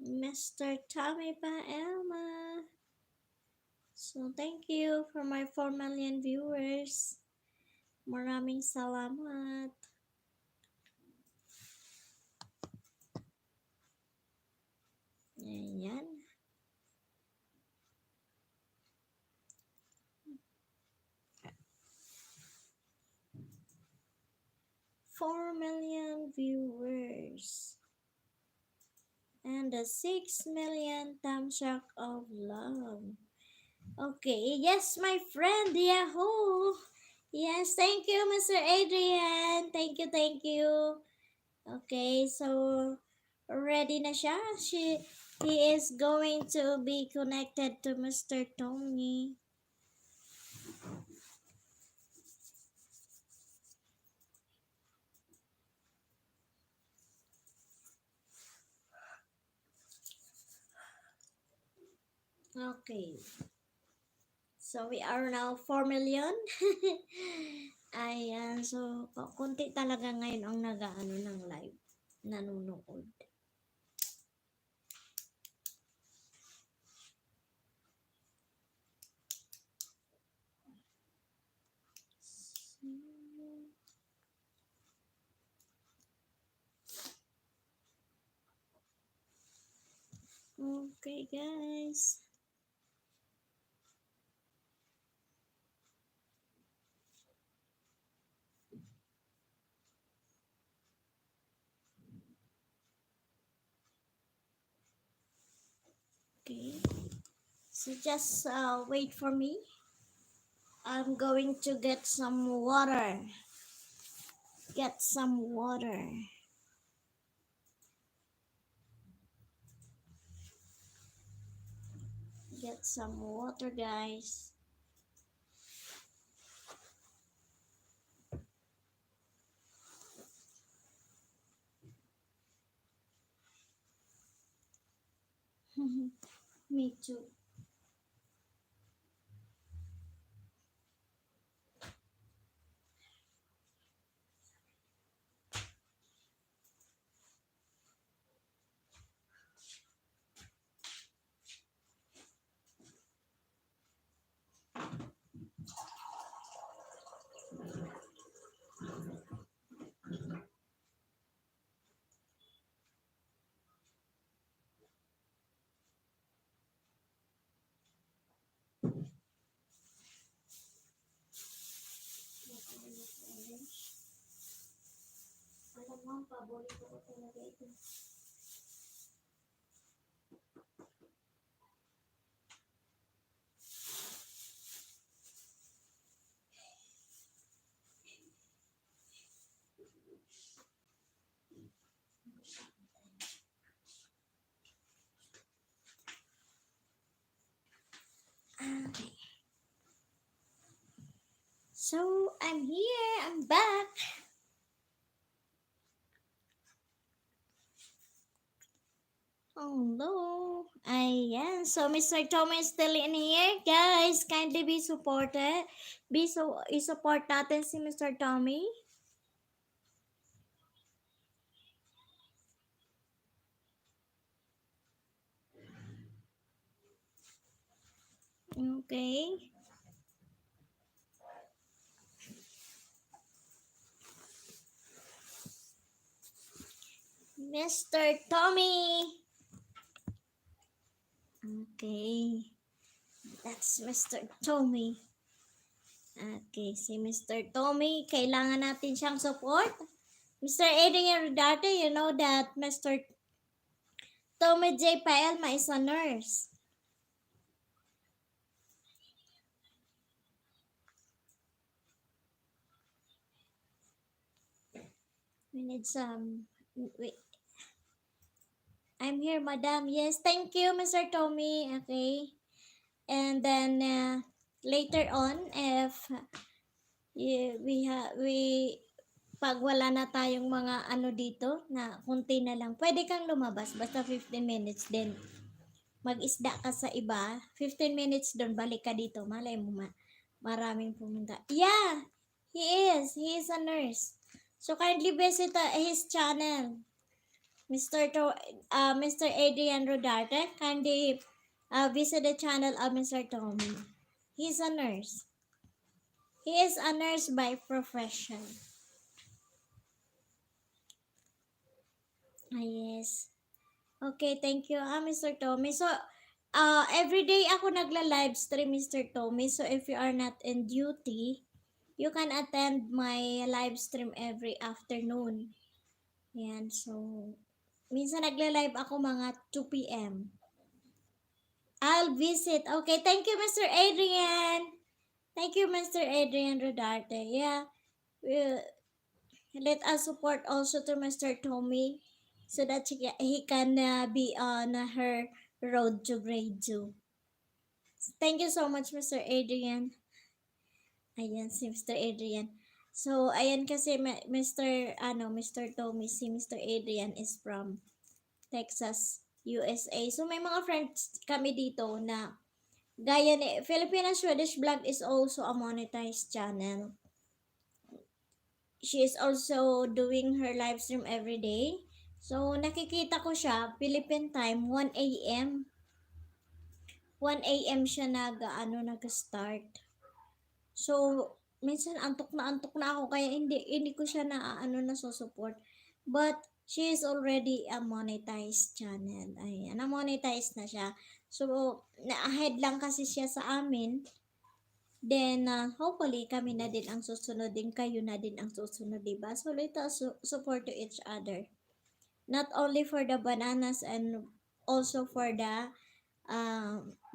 'Mr. Tommy Paelma. So, thank you for my 4 million viewers. Maraming salamat. Ayan. Four million viewers. And a 6 million thumbs up of love. Okay, yes, my friend, Yahoo! Yes, thank you, Mr. Adrian. Thank you, thank you. Okay, so ready na siya. He is going to be connected to Mr. Tony. Okay. So we are now 4 million. Ayan, so kunti talaga ngayon ang nag-ano ng live, nanonood. Okay, guys. Okay. So just wait for me. I'm going to get some water. Get some water. Get some water, guys. Me too. Alam mo, ang paborito ko talaga ito. Okay. So, I'm here. I'm back. Hello. Ayan. So, Mr. Tom is still in here. Guys, kindly be supported. I-support natin si Mr. Tommy. Okay. Mr. Tommy. Okay. That's Mr. Tommy. Okay, si Mr. Tommy, kailangan natin siyang support. Mr. Adrian Rodarte, you know that Mr. Tommy J. Paelma is a nurse. We need some... Wait. I'm here, madam. Yes, thank you, Mr. Tommy. Okay. And then later on, if we pag wala na tayong mga ano dito na kunti na lang, pwede kang lumabas basta 15 minutes din. Mag-isda ka sa iba, 15 minutes doon, balik ka dito, malay mo maraming pumunta. Yeah, he is a nurse. So kindly visit his channel, Mr. Adrian Rodarte. Kindly visit the channel of Mr. Tommy. He's a nurse. He is a nurse by profession. Ah, yes. Okay, thank you, Mr. Tommy. So, every day ako nagla-live stream, Mr. Tommy. So, if you are not in duty, you can attend my live stream every afternoon. Yan, so, minsan nagla-live ako mga 2 p.m. I'll visit. Okay, thank you, Mr. Adrian. Thank you, Mr. Adrian Rodarte. Yeah, uh, let us support also to Mr. Tommy so that he can be on her road to grade 2. Thank you so much, Mr. Adrian. Ayan, si Mr. Adrian. So, ayan kasi Mr. Tommy, si Mr. Adrian is from Texas, USA. So, may mga friends kami dito na gaya ni Filipina Swedish Vlog is also a monetized channel. She is also doing her live stream every day. So, nakikita ko siya, Philippine time, 1 a.m. 1 a.m. siya nag-start. So, minsan antok na ako kaya hindi ko siya na support. But she is already a monetized channel. Ayan, na-monetize na siya. So, na-ahead lang kasi siya sa amin. Then, hopefully, kami na din ang susunod din. Kayo na din ang susunod, diba? So, let us support to each other. Not only for the bananas and also for the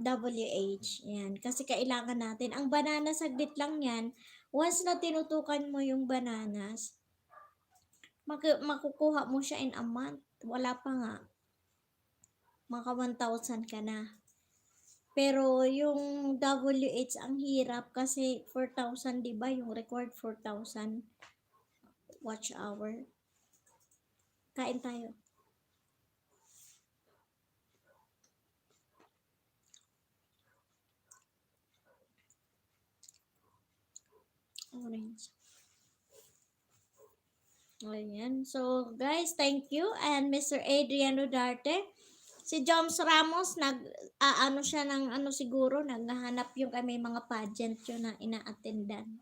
WH. Yan. Kasi kailangan natin. Ang banana, saglit lang yan. Once na tinutukan mo yung bananas, makukuha mo siya in a month. Wala pa nga. Maka 1,000 ka na. Pero yung WH ang hirap kasi 4,000, di ba? Yung record 4,000 watch hour. Kain tayo. Orange. Ayan. So, guys, thank you. And Mr. Adrian Rodarte. Si Joms Ramos, ano siya ng siguro, naghahanap yung kami mga pageant yun na ina-attendan.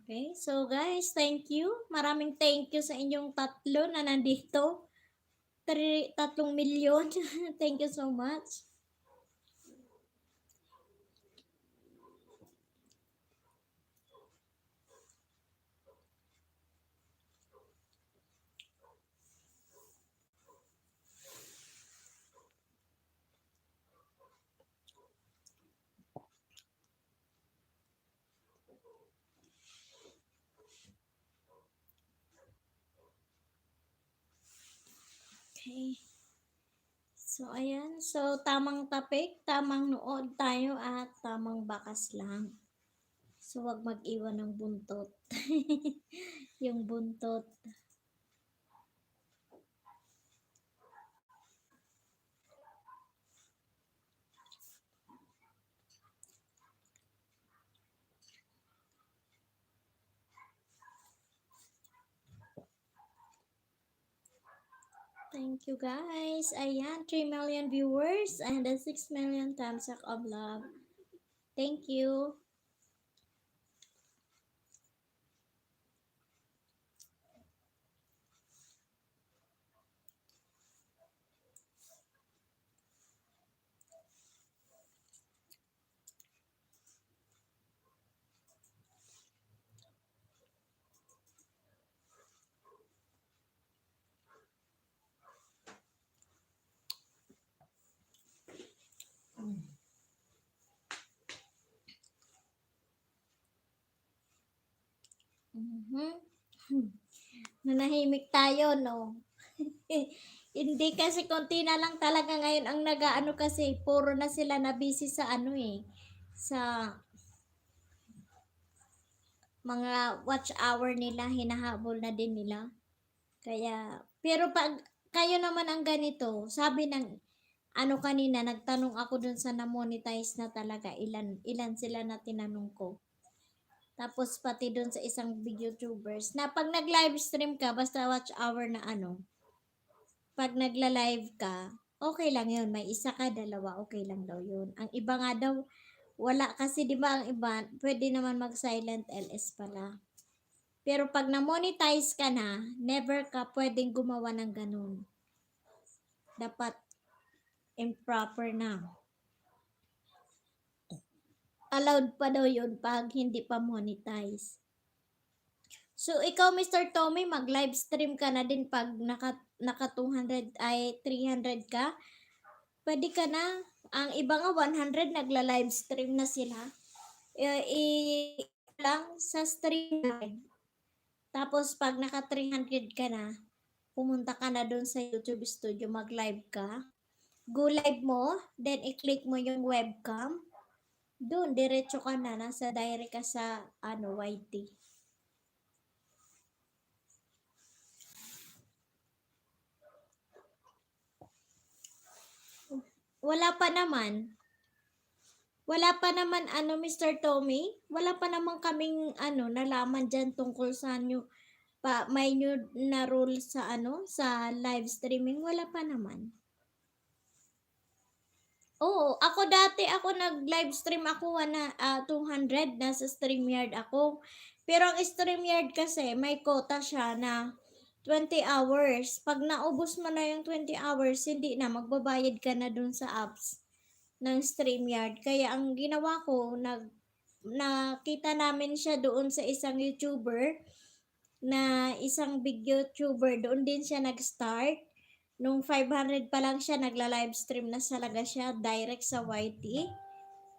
Okay, so guys, thank you. Maraming thank you sa inyong tatlo na nandito. 3 milyon. Thank you so much. Okay. So, ayan. So, tamang tapik, tamang nood tayo at tamang bakas lang. So, wag mag-iwan ng buntot. Yung buntot. Thank you guys. Ayan, 3 million viewers and 6 million thumbs up of love. Thank you. Nanahimik tayo, no? Hindi kasi konti na lang talaga ngayon ang nag-aano kasi puro na sila na busy sa ano eh, sa mga watch hour nila, hinahabol na din nila. Kaya, pero pag kayo naman ang ganito, sabi ng ano kanina, nagtanong ako dun sa na-monetize na talaga, ilan sila na tinanong ko. Tapos pati dun sa isang big YouTubers na pag nag-live stream ka, basta watch hour na ano, pag nagla-live ka, okay lang yun. May isa ka, dalawa, okay lang daw yun. Ang iba nga daw, wala kasi di ba ang iba, pwede naman mag-silent LS pala. Pero pag na-monetize ka na, never ka pwedeng gumawa ng ganun. Dapat improper na. Allowed pa daw yun pag hindi pa monetize. So, ikaw, Mr. Tommy, mag-live stream ka na din pag naka 200 ay 300 ka. Pwede ka na. Ang iba nga 100 nagla-live stream na sila. Lang sa stream live. Tapos pag naka 300 ka na, pumunta ka na doon sa YouTube studio, mag-live ka. Go live mo, then i-click mo yung webcam. Doon, diretso ka na, nasa direct ka sa YT. Wala pa naman. Wala pa naman Mr. Tommy, wala pa naman kaming nalaman diyan tungkol sa may new na rule sa sa live streaming, wala pa naman. Oo, ako nag-live stream ako 200 nasa StreamYard ako. Pero ang StreamYard kasi may quota siya na 20 hours. Pag naubos mo na yung 20 hours, hindi na magbabayad ka na dun sa apps ng StreamYard. Kaya ang ginawa ko, nakita namin siya doon sa isang YouTuber na isang big YouTuber. Doon din siya nag-start. Nung 500 pa lang siya, nagla-live stream na talaga siya direct sa YT.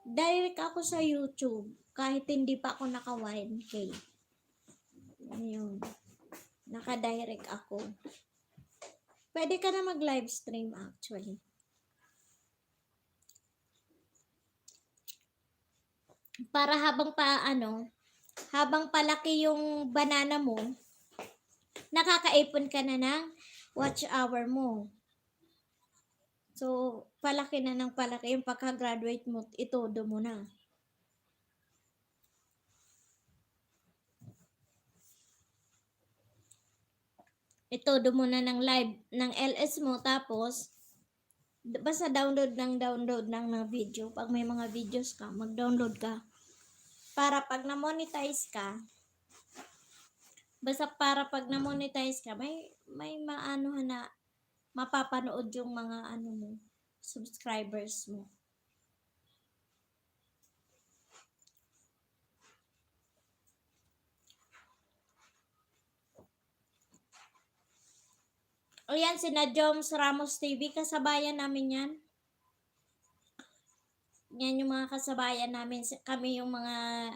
Direct ako sa YouTube kahit hindi pa ako naka 1K. Ayun. Naka-direct ako. Pwede ka na mag-live stream actually. Para habang palaki yung banana mo, nakakaipon ka na ng watch hour mo. So, palaki na ng palaki yung pagka-graduate mo, itodo mo na. Itodo mo na ng live ng LS mo, tapos basta download ng video. Pag may mga videos ka, mag-download ka. Para pag na-monetize ka, may maanohan na mapapanood yung mga mo, subscribers mo. O yan, sina Joms Ramos TV, kasabayan namin yan. Yan yung mga kasabayan namin. Kami yung mga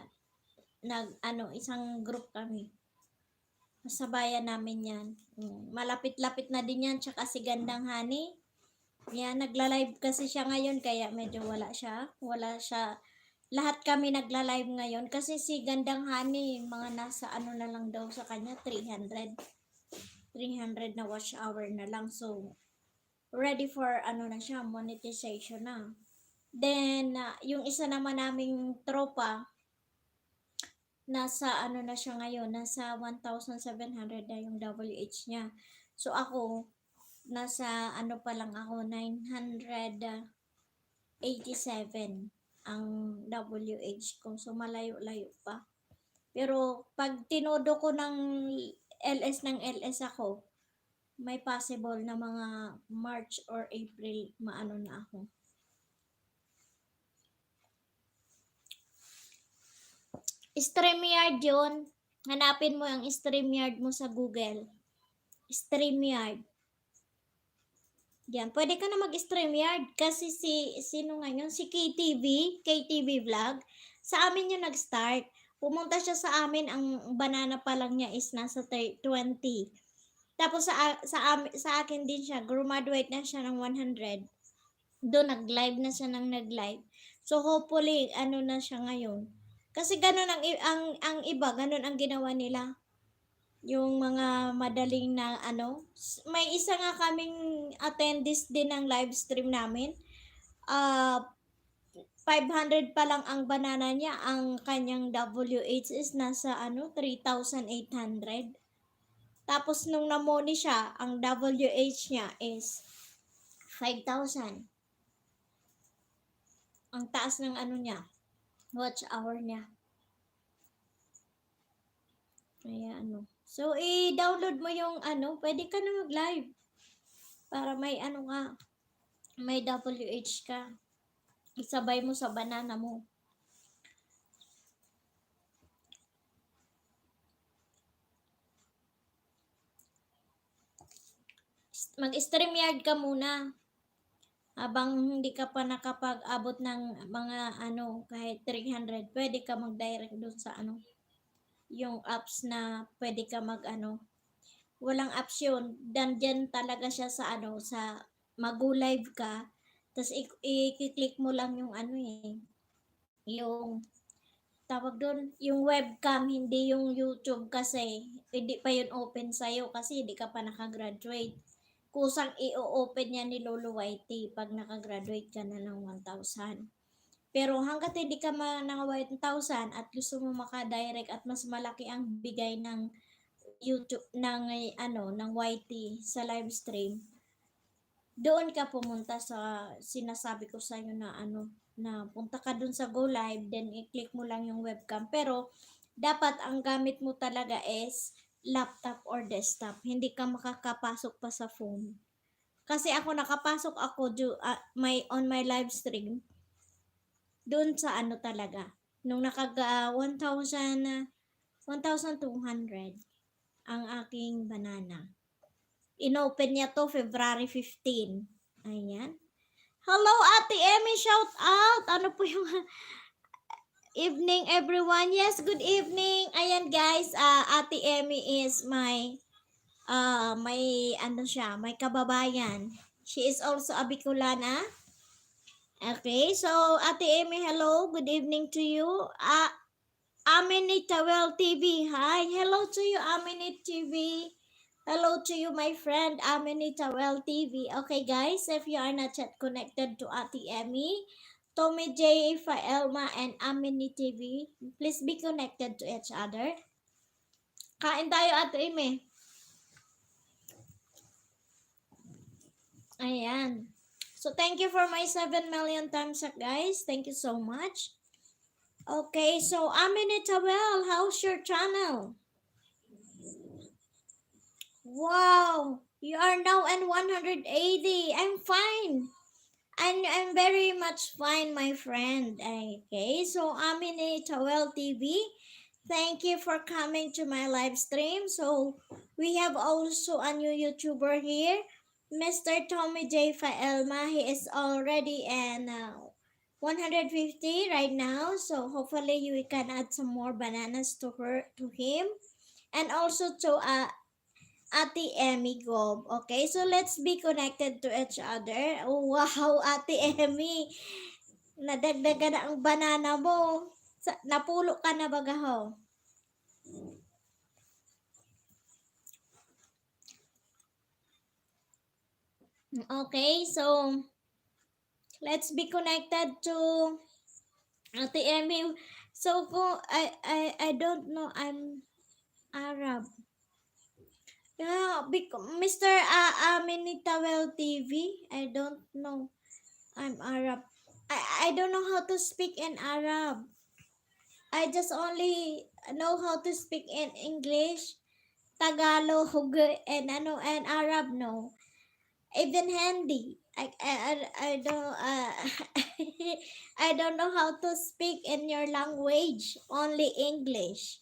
isang group kami. Kasabayan namin yan. Malapit-lapit na din yan, tsaka si Gandang Honey. Yan, nagla-live kasi siya ngayon, kaya medyo wala siya. Lahat kami nagla-live ngayon kasi si Gandang Honey, mga nasa na lang daw sa kanya, 300 na watch hour na lang. So, ready for na siya, monetization na. Then, yung isa naman naming tropa, nasa na siya ngayon, nasa 1,700 na yung WH niya. So, ako, nasa pa lang ako, 987 ang WH ko. So, malayo-layo pa. Pero, pag tinodo ko ng LS ako, may possible na mga March or April, maano na ako. StreamYard yun. Hanapin mo ang StreamYard mo sa Google. StreamYard. Yan, pwede ka na mag-StreamYard kasi sino ngayon? Si KTV Vlog. Sa amin yung nag-start. Pumunta siya sa amin, ang banana pa lang niya is nasa 20. Tapos sa akin din siya, graduate na siya ng 100. Doon nag-live na siya ng nag-live. So hopefully ano na siya ngayon. Kasi ganun ang iba, ganun ang ginawa nila. Yung mga madaling na ano, may isa nga kaming attendees din ng live stream namin. 500 pa lang ang banana niya, ang kanyang WH is nasa 3,800. Tapos nung namoni siya, ang WH niya is 5,000. Ang taas ng niya, watch hour niya. Kaya So, i-download mo yung pwede ka na mag-live. Para may ka, may WH ka. Isabay mo sa banana mo. Mag-StreamYard ka muna. Habang hindi ka pa nakapag-abot ng mga kahit 300, pwede ka mag-direct doon sa yung apps na pwede ka walang apps yun. Dandyan talaga siya sa sa mag-live ka. Tapos i-click mo lang yung yung tawag doon, yung webcam, hindi yung YouTube kasi hindi pa yun open sa'yo kasi hindi ka pa nakagraduate. Kusang i-open yan ni Lolo Whitey pag nakagraduate ka na ng 1,000. Pero hanggat hindi ka naka 1,000 at gusto mo maka-direct at mas malaki ang bigay ng YouTube ng ng YT sa live stream, doon ka pumunta sa sinasabi ko sa inyo na na punta ka doon sa Go Live, then i-click mo lang yung webcam. Pero dapat ang gamit mo talaga is laptop or desktop. Hindi ka makakapasok pa sa phone. Kasi ako nakapasok ako on my live stream doon sa talaga. Nung nakaga 1,200 ang aking banana. Inopen niya to February 15. Ayan. Hello, Ate Emmy, shout out. Ano po yung evening everyone? Yes, good evening. Ayan guys, Ate Emmy is my may siya, may kababayan. She is also a Bicolana. Okay, so Ate Emmy, hello. Good evening to you. Aminita Well TV. Hi. Hello to you, Aminit TV. Hello to you, my friend, Aminita Well TV. Okay, guys, if you are not yet connected to Ate Emmy, Tommy J, Faelma, and Aminit TV, please be connected to each other. Kain tayo, Ate Emmy. Ayan. So, thank you for my 7 million thumbs up, guys. Thank you so much. Okay, so Aminita Well, how's your channel? Wow, you are now in 180. I'm fine. I'm very much fine, my friend. Okay, so Aminita Well TV, thank you for coming to my live stream. So, we have also a new YouTuber here, Mr. Tommy J. Faelma. He is already in 150 right now. So, hopefully, we can add some more bananas to him. And also to Ate Emmy Gob. Okay, so let's be connected to each other. Oh, wow, Ate Emmy. Nadagdagan na ang banana mo. Napulo ka na bagaho. Okay, so let's be connected to Ate Emmy. So kung I don't know, I'm Arab. Yeah, Mr. Aminitawel TV, I don't know. I'm Arab. I don't know how to speak in Arab. I just only know how to speak in English, Tagalog, and Arab. No, even Hindi. I don't I don't know how to speak in your language. Only English.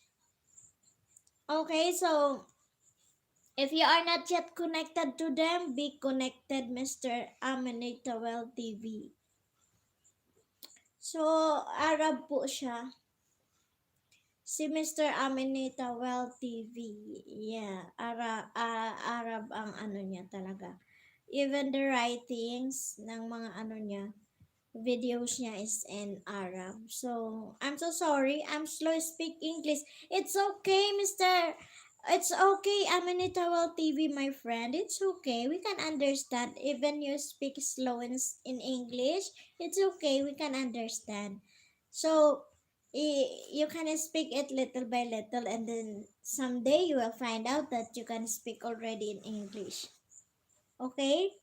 Okay, so if you are not yet connected to them, be connected, Mr. Aminitawel TV. So, Arab po siya. Si Mr. Aminita Well TV. Yeah, Arab ang ano niya talaga. Even the writings ng mga ano niya, videos niya is in Arab. So, I'm so sorry. I'm slow speak English. It's okay, Mr. It's okay, Aminita Well TV, my friend. It's okay. We can understand. Even you speak slow in English, it's okay. We can understand. So, you can speak it little by little, and then someday you will find out that you can speak already in English. Okay?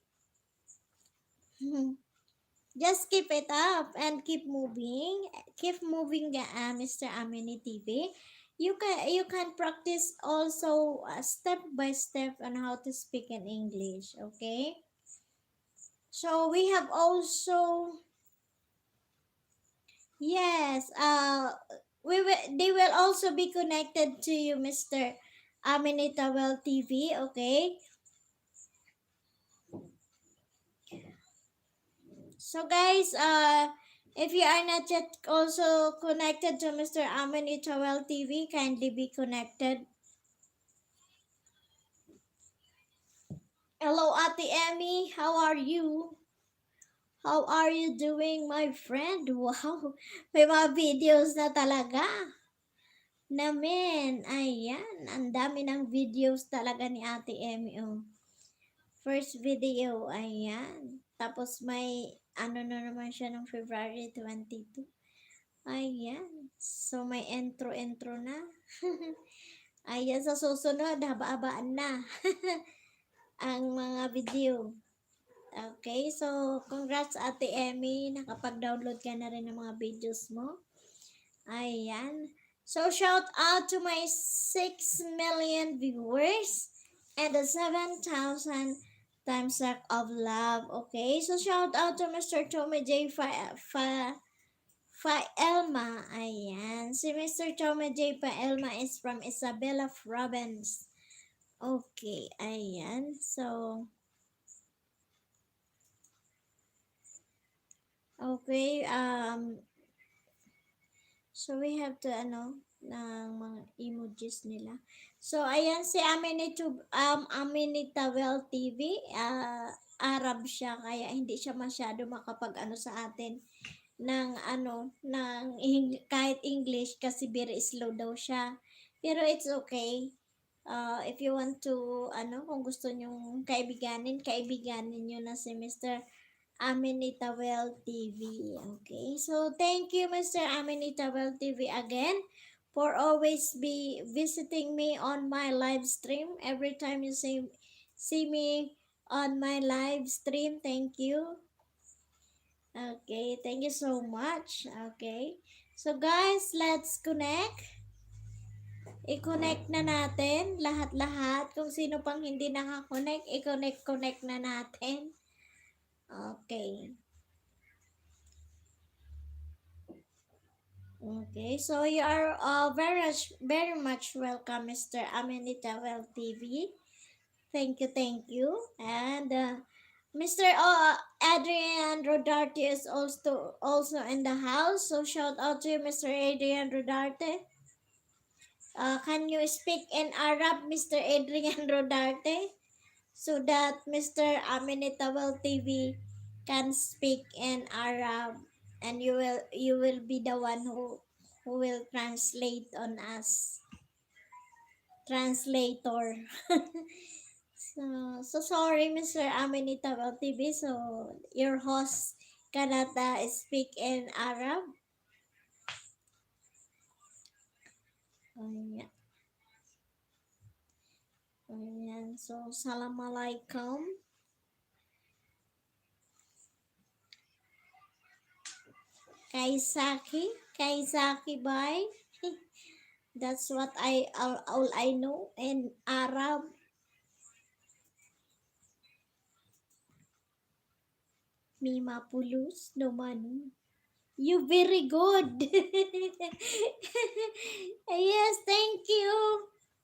Just keep it up and keep moving. Keep moving, Mr. Amini TV. You can practice also step by step on how to speak in English. Okay. So we have also, yes. They will also be connected to you, Mr. Aminita Well TV. Okay. So guys, if you are not yet also connected to Mr. Amani Towel TV, kindly be connected. Hello, Ate Emmy. How are you? How are you doing, my friend? Wow, may mga videos na talaga. Namin, ayan. Ang dami ng videos talaga ni Ate Emmy. Oh. First video, ayan. Tapos may, ano na naman siya ng February 22. Ayan. So, may intro-intro na. Ayan, sa susunod, haba-habaan na ang mga video. Okay, so congrats Ate Emmy, nakapag-download ka na rin ng mga videos mo. Ayan. So shout out to my 6 million viewers and the 7,000 times sack of love. Okay, so shout out to Mr. Tommy J. Faelma. Ayan. Si Mr. Tommy J. Faelma is from Isabela Province. Okay, ayan. Okay, so we have to, ng mga emojis nila. So, ayan, si Aminita Well TV, Arab siya, kaya hindi siya masyado makapag-ano sa atin ng kahit English kasi very slow daw siya. Pero it's okay. If you want to, kung gusto nyong kaibiganin nyo na si Mr. Aminitawel TV. Okay, so thank you Mr. Aminitawel TV again for always be visiting me on my live stream. Every time you see me on my live stream, thank you. Okay, thank you so much. Okay, so guys, let's connect. I-connect na natin lahat-lahat. Kung sino pang hindi nakakonect, i-connect na natin. Okay. Okay, so you are very much welcome, Mr. Amenita Well TV. Thank you. And Mr. Adrian Rodarte is also in the house. So shout out to you, Mr. Adrian Rodarte. Can you speak in Arab, Mr. Adrian Rodarte, so that Mr. Amenita Well TV can speak in Arab, and you will be the one who will translate on us, translator. So sorry, Mr. Amenita Well TV. So your host cannot speak in Arab. Ayan. Ayan. So Assalamualaikum. Kaisaki, bye. That's what all I know in Arab. Mima Pulus naman. You very good. Yes, thank you.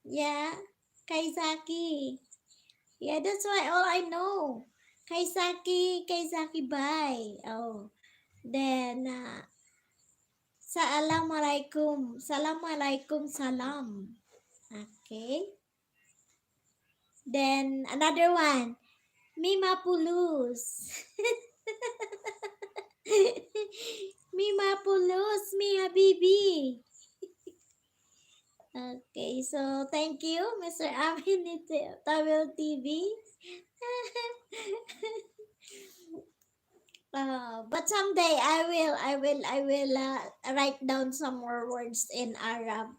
Yeah, Kaisaki. Yeah, that's why all I know. Kaisaki, bye. Oh, then Assalamualaikum. Assalamualaikum salam. Okay. Then another one. Mima Pulus. Mima Pulus, mi habibi. Okay, so thank you, Mr. Amin Tawil TV. But someday I will write down some more words in Arab.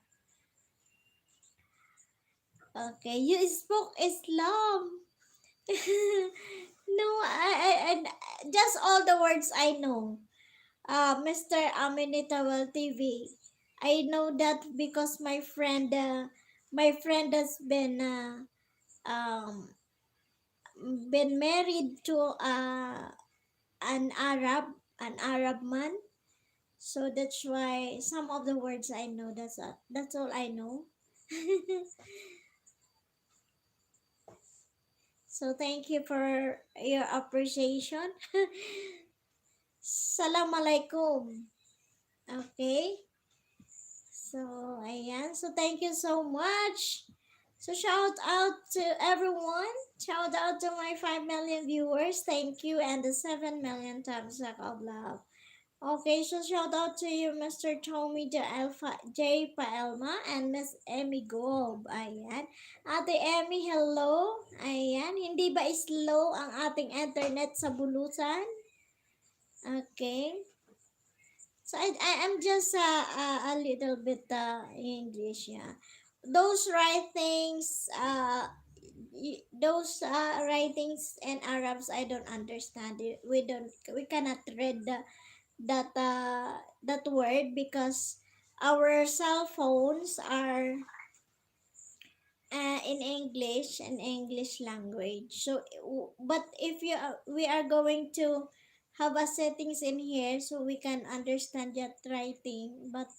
Okay, you spoke Islam. No, just all the words I know. Mr. Aminitawal TV. I know that because my friend has um, been married to an Arab man. So that's why some of the words I know. That's all I know. So thank you for your appreciation. Salam alaikum. Okay. So, ayan. So, thank you so much. So, shout out to everyone. Shout out to my 5 million viewers. Thank you. And the 7 million thumbs up of love. Okay, so shout out to you, Mr. Tommy J. Paelma and Miss Emmy Gob. Ayan. Ate Emmy, hello. Ayan. Hindi ba slow ang ating internet sa bulusan? Okay. So I am just a little bit English, yeah. Those writings, writings in Arabs, I don't understand it. We cannot read that word because our cell phones are in English language. So, but if we are going to have a settings in here so we can understand that writing, but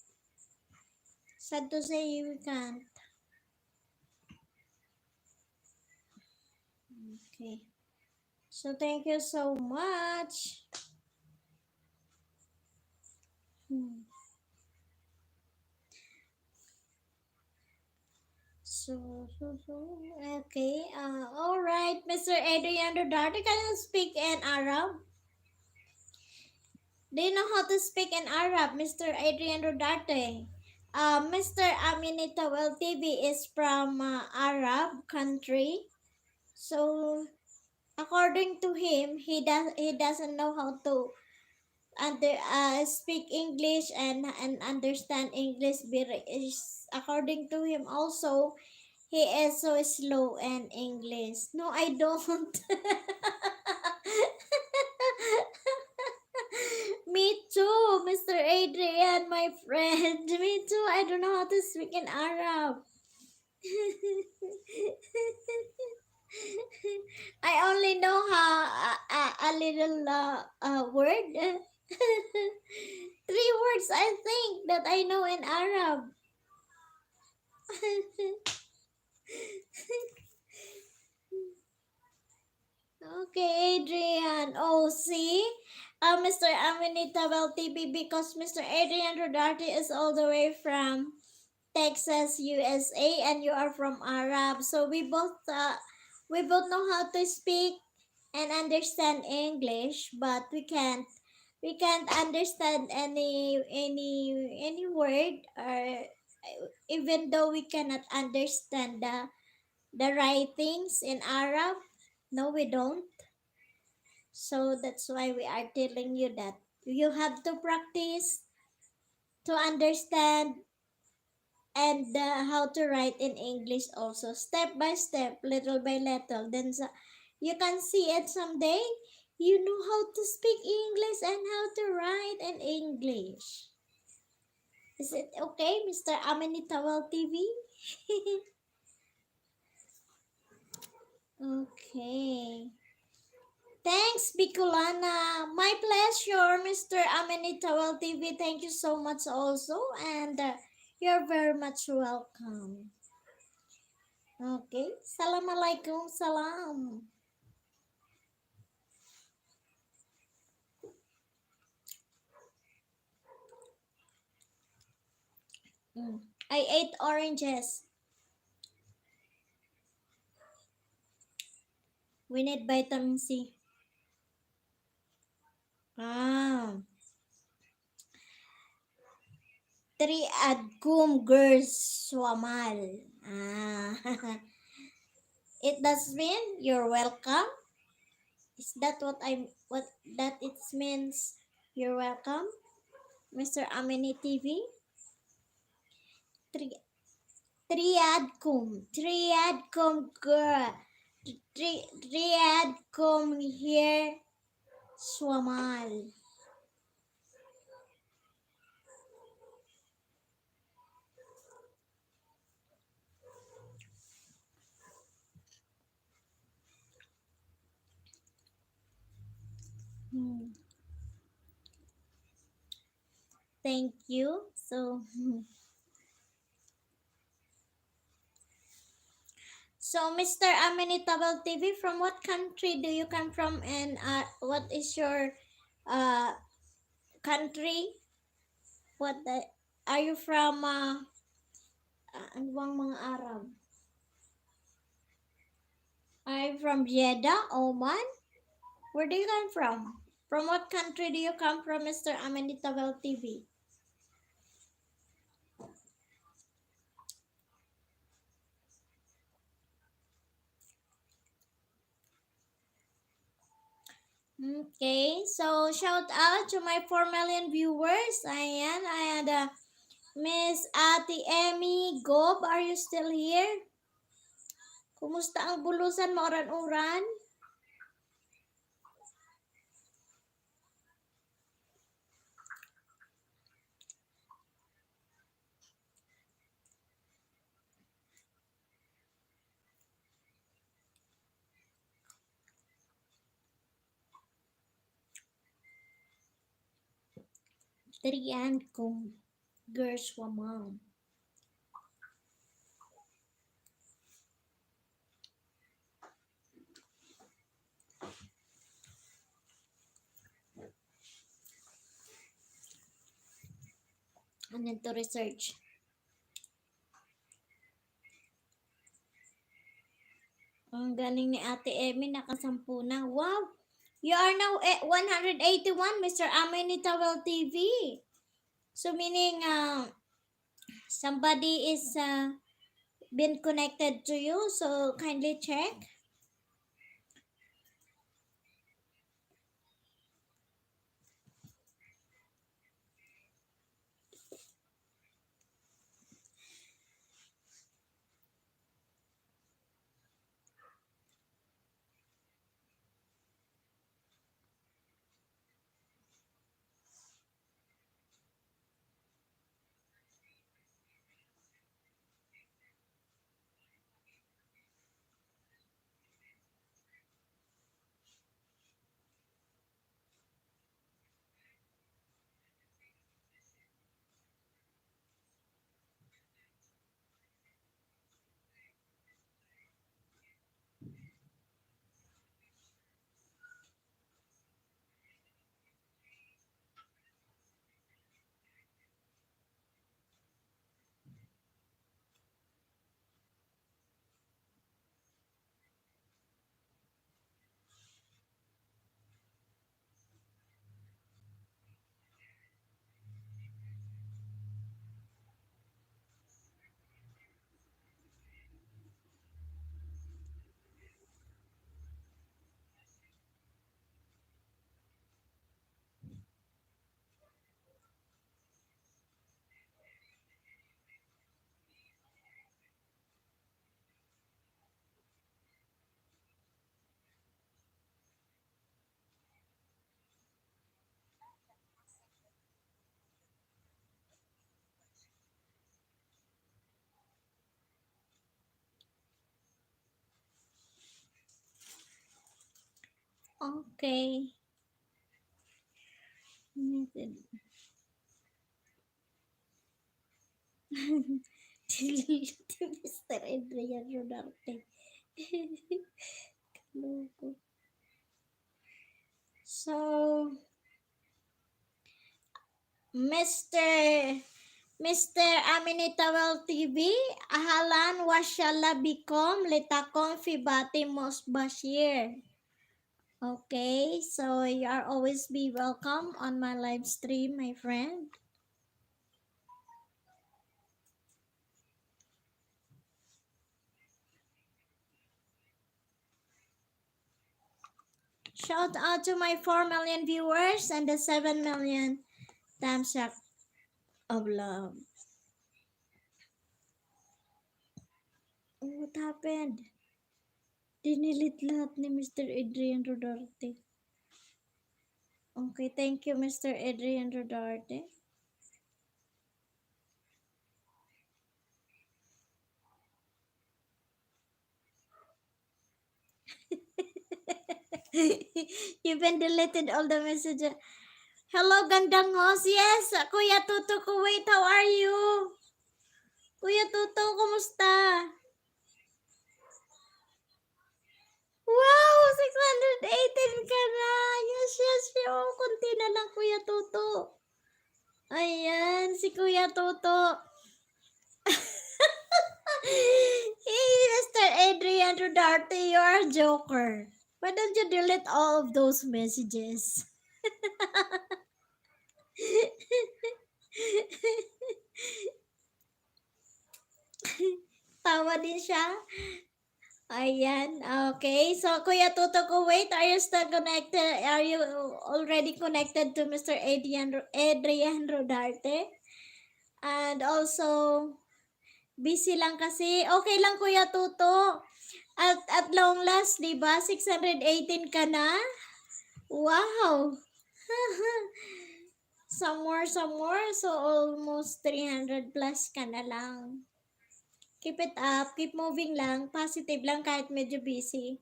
sad to say we can't. Okay. So thank you so much. Hmm. So, okay. All right, Mr. Adrian Dudarte, can you speak in Arab? Do you know how to speak in Arab, Mr. Adrian Rodarte? Mr. Aminita Well TV is from Arab country. So according to him, he doesn't know how to speak English and understand English. According to him also, he is so slow in English. No, I don't. Me too, Mr. Adrian, my friend. Me too. I don't know how to speak in Arab. I only know a little word. Three words, I think, that I know in Arab. Okay, Adrian. Oh, see? Mr. Aminita TV, because Mr. Adrian Rodarte is all the way from Texas, USA, and you are from Arab. So we both know how to speak and understand English, but we can't understand any word, or even though we cannot understand the writings in Arab. No, we don't. So that's why we are telling you that you have to practice to understand and how to write in English also, step by step, little by little. Then you can see it someday. You know how to speak English and how to write in English. Is it okay, Mr. Aminitawal TV? Okay. Thanks, Bicolana. My pleasure, Mr. Aminitawal TV. Thank you so much also. And you're very much welcome. Okay. Assalamualaikum. Salam. I ate oranges. We need vitamin C. Ah. Triadcum girls swamal. Ah. It does mean you're welcome. Is that what that it means? You're welcome, Mr. Amini TV. Tri, triadcum girl. Triadcum here swamal. Hmm. Thank you. So, Mr. Amenitable TV, from what country do you come from, and what is your uh, country? Are you from ano bang mga Arab? Are you from Jeddah, Oman? Where do you come from? From what country do you come from, Mr. Amenitable TV? Okay, so shout out to my 4 million viewers. Ayan, and Miss Ate Emmy Gob, are you still here? Kumusta ang bulusan mo, oran-uran? Trian kong girls wa mom. Ano to research? Ang galing ni Ate Emmy, nakasampu na. Wow! You are now 181, Mr. Amini Towel TV. So meaning somebody is been connected to you, so kindly check. Okay. Mr. Adrian Rodarte. Logo. So, Mr. Mr. Aminitawal TV, Ahalan Washala Bikom Litakom Fibati Mos Bashir. Okay, so you are always be welcome on my live stream, my friend. Shout out to my 4 million viewers and the 7 million thumbs up of love. Oh, what happened? Dinilit lahat ni Mr. Adrian Rodarte. Okay, thank you, Mr. Adrian Rodarte. You've been deleted all the messages. Hello, gandang host. Yes, Kuya Tuto Kuwait, how are you? Kuya Tuto, kumusta? Wow, 618 ka na. Yes, yes, yes. Kunti na lang, Kuya Tuto. Ayan, si Kuya Tuto. Hey, Mr. Adrian Rodarte, you're a joker. Why don't you delete all of those messages? Tawa din siya. Ayan, okay. So, Kuya Tuto Kuwait, are you still connected? Are you already connected to Mr. Adrian Rodarte? And also, busy lang kasi. Okay lang, Kuya Tuto. At long last, di ba? 618 ka na? Wow! some more. So, almost 300 plus ka na lang. Keep it up. Keep moving lang. Positive lang kahit medyo busy.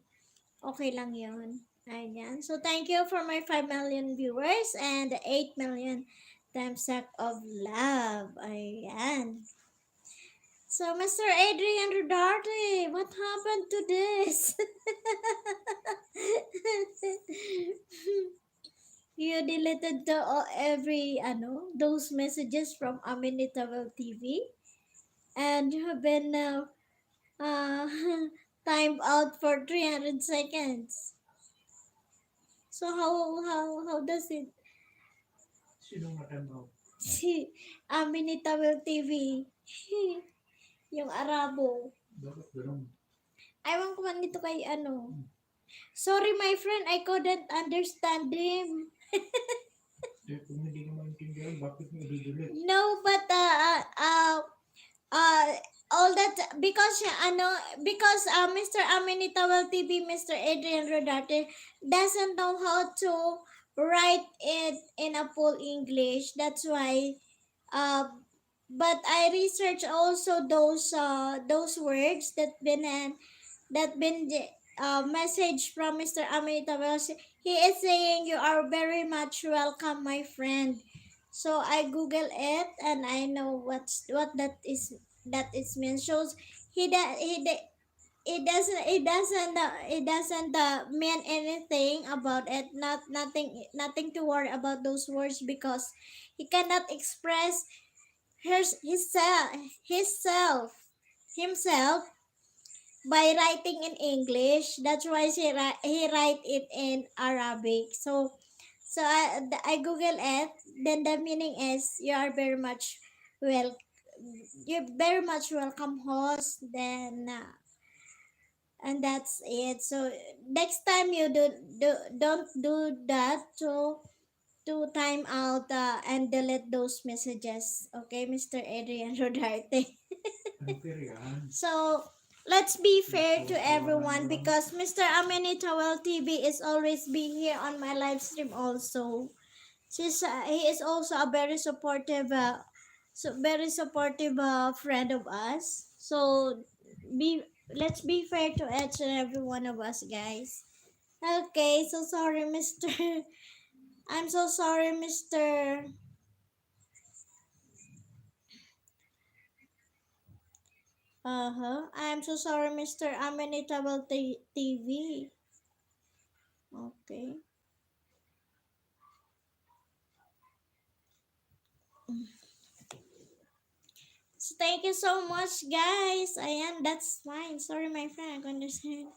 Okay lang yun. Ayan. So, thank you for my 5 million viewers and 8 million thumbs up of love. Ayan. So, Mr. Adrian Rodarte, what happened to this? You deleted those messages from Aminitable TV, and you have been now uh, timed out for 300 seconds. So how does it? Sino matime out? Si Aminitable TV. Yung Arabo. Bakit ganun? Ewan ko man dito kay ano. Sorry my friend, I couldn't understand him. Kung hindi mo maintindihan, bakit mo i-delete? No, but all that because Mr. Aminitawal TV, Mr. Adrian Rodarte doesn't know how to write it in a full English. That's why uh but I research also those words that been message from Mr. Aminitawal. He is saying you are very much welcome, my friend. So I Google it and I know what that is means. Shows he da, he da, it doesn't mean anything about it. Nothing to worry about those words because he cannot express himself by writing in English. That's why he write it in Arabic. So I Google it. Then the meaning is you are very much well. You're very much welcome, host. Then and that's it. So next time you don't do that to time out and delete those messages. Okay, Mr. Adrian Rodarte. So let's be fair to everyone because Mr. Aminitawal TV is always be here on my live stream also. He is also a very supportive friend of us. So let's be fair to each and every one of us, guys. Okay, so sorry, Mr. I'm so sorry, Mr. I'm so sorry, Mr. Aminitable TV. Okay. So, thank you so much, guys. Ayan, that's fine. Sorry, my friend. I understand.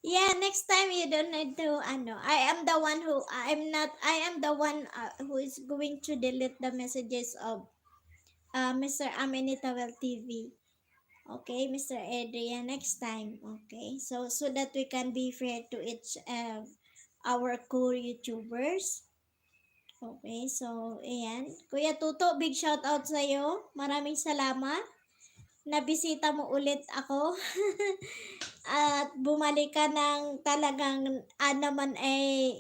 Yeah, next time you don't need to, I am the one who, I am the one who is going to delete the messages of Mr. Amenitawel TV. Okay, Mr. Adrian, next time. Okay, so that we can be fair to each our core YouTubers. Okay, so ayan. Kuya Tuto, big shout out sa iyo. Maraming salamat. Nabisita mo ulit ako. At bumalik ka ng talagang naman ay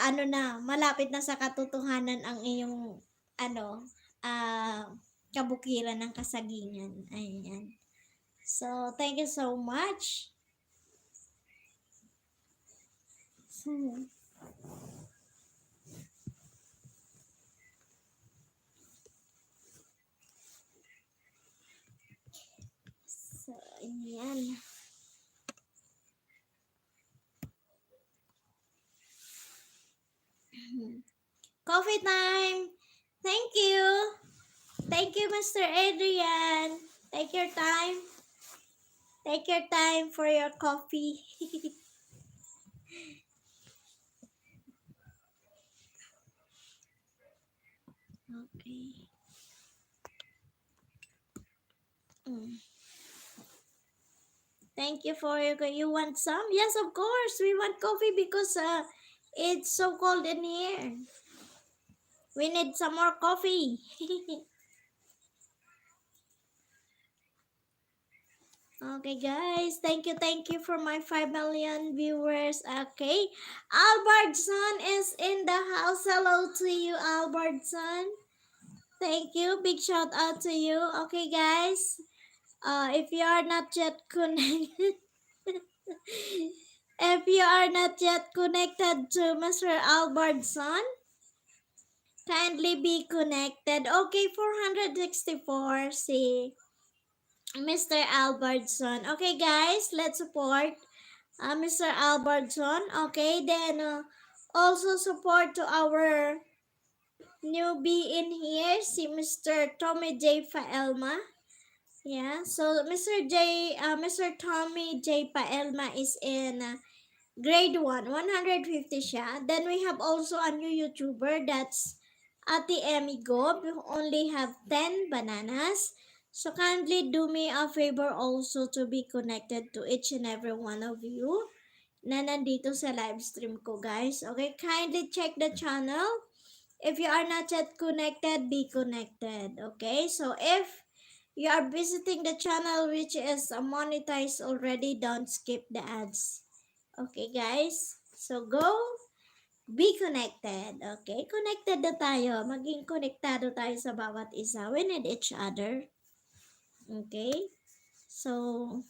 ano na, malapit na sa katotohanan ang iyong ano, kabukiran ng kasagingan. Ayan. So, thank you so much. So, ayan. Coffee time! Thank you! Thank you, Mr. Adrian. Take your time. Take your time for your coffee. Okay. Thank you for your. You want some? Yes, of course. We want coffee because it's so cold in here. We need some more coffee. Okay, guys. Thank you for my 5 million viewers. Okay. Albertson is in the house. Hello to you, Albertson. Thank you. Big shout out to you. Okay, guys. If you are not yet connected, if you are not yet connected to Mr. Albertson, kindly be connected. Okay, 464. See. Mr. Albertson. Okay, guys, let's support Mr. Albertson. Okay, then also support to our newbie in here, si Mr. Tommy J. Faelma. Yeah, so Mr. Tommy J. Paelma is in grade 1, 150 siya. Then we have also a new YouTuber, that's Ate Emmy Gob, who only have 10 bananas. So kindly do me a favor also to be connected to each and every one of you na nandito sa live stream ko, guys. Okay, kindly check the channel. If you are not yet connected, be connected. Okay, so if you are visiting the channel which is monetized already, don't skip the ads. Okay, guys? So, go. Be connected. Okay? Connected na tayo. Maging konektado tayo sa bawat isa. We need each other. Okay? So,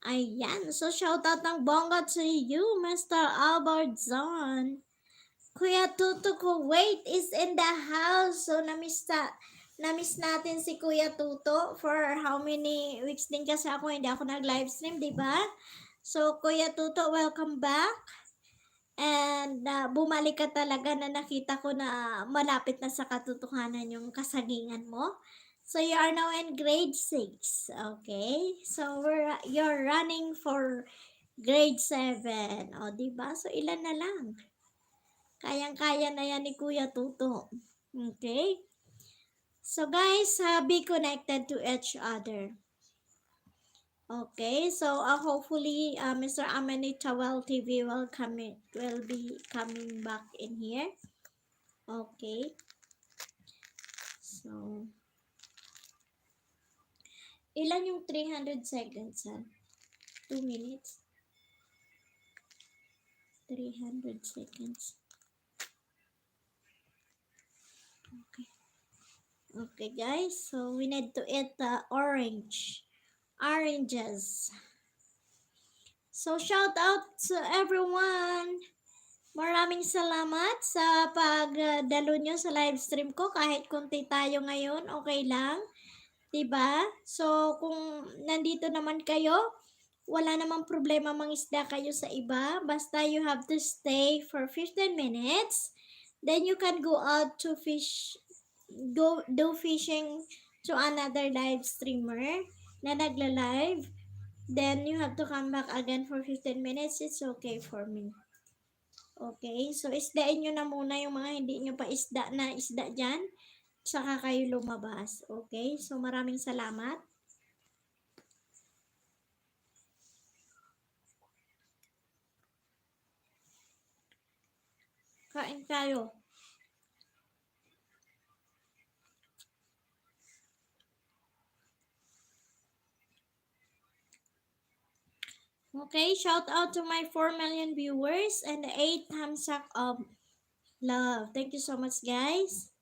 ayan. So, shoutout ng bongga to you, Mr. Albert Zon. Kuya Tuto Kuwait is in the house. So, na-miss natin si Kuya Tuto for how many weeks din kasi hindi ako nag-live stream, di ba? So, Kuya Tuto, welcome back. And bumalik ka talaga na nakita ko na malapit na sa katotohanan yung kasagingan mo. So, you are now in grade 6. Okay? So, you're running for grade 7. O, diba? So, ilan na lang? Kayang-kaya na yan ni Kuya Tuto. Okay? So, guys, be connected to each other. Okay, so hopefully Mr. Amenitawel TV will be coming back in here. Okay. So, ilan yung 300 seconds, ha? 2 minutes. 300 seconds. Okay. Okay, guys. So, we need to eat oranges. So, shout out to everyone. Maraming salamat sa pagdalo nyo sa live stream ko. Kahit konti tayo ngayon, okay lang. Diba? So, kung nandito naman kayo, wala namang problema mangisda kayo sa iba. Basta you have to stay for 15 minutes. Then you can go out to fish, go do fishing to another live streamer na nagla-live, then you have to come back again for 15 minutes. It's okay for me. Okay? So, isdain nyo na muna yung mga hindi nyo pa isda na isda dyan. Saka kayo lumabas. Okay? So, maraming salamat. Kain tayo. Okay, shout out to my 4 million viewers and 8 thumbs up of love. Thank you so much, guys.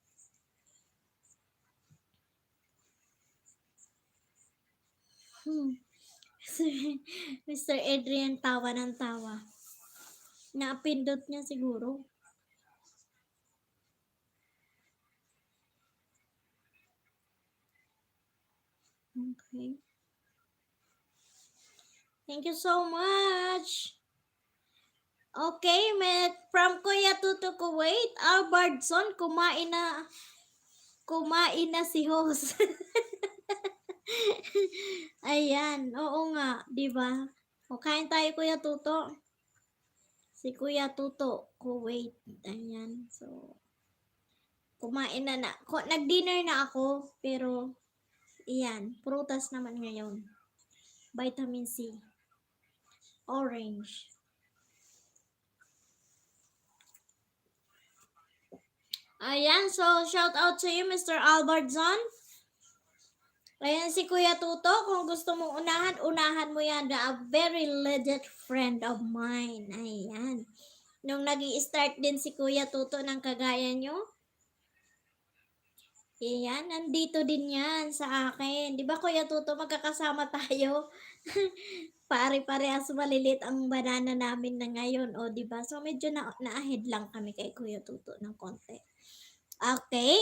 Mr. Adrian tawa ng tawa. Napindot niya siguro. Okay. Thank you so much. Okay, from Kuya Tuto Kuwait, Albertson, kumain na si host. Ayan, oo nga, 'di ba? O kain tayo Kuya Tuto. Si Kuya Tuto Kuwait. Ayan, so kumain na nag-dinner na ako, pero iyan, prutas naman ngayon. Vitamin C. Orange. Ayan, so shout out to you, Mr. Albertson. Ayan si Kuya Tuto, kung gusto mong unahan mo yan. A very legit friend of mine. Ayan. Nung nag-i-start din si Kuya Tuto ng kagaya nyo, ayan, nandito din yan sa akin. Di ba Kuya Tuto, magkakasama tayo? Pare-parehas malilit ang banana namin na ngayon. O, di ba? So, medyo na-ahead lang kami kay Kuya Tuto ng konti. Okay.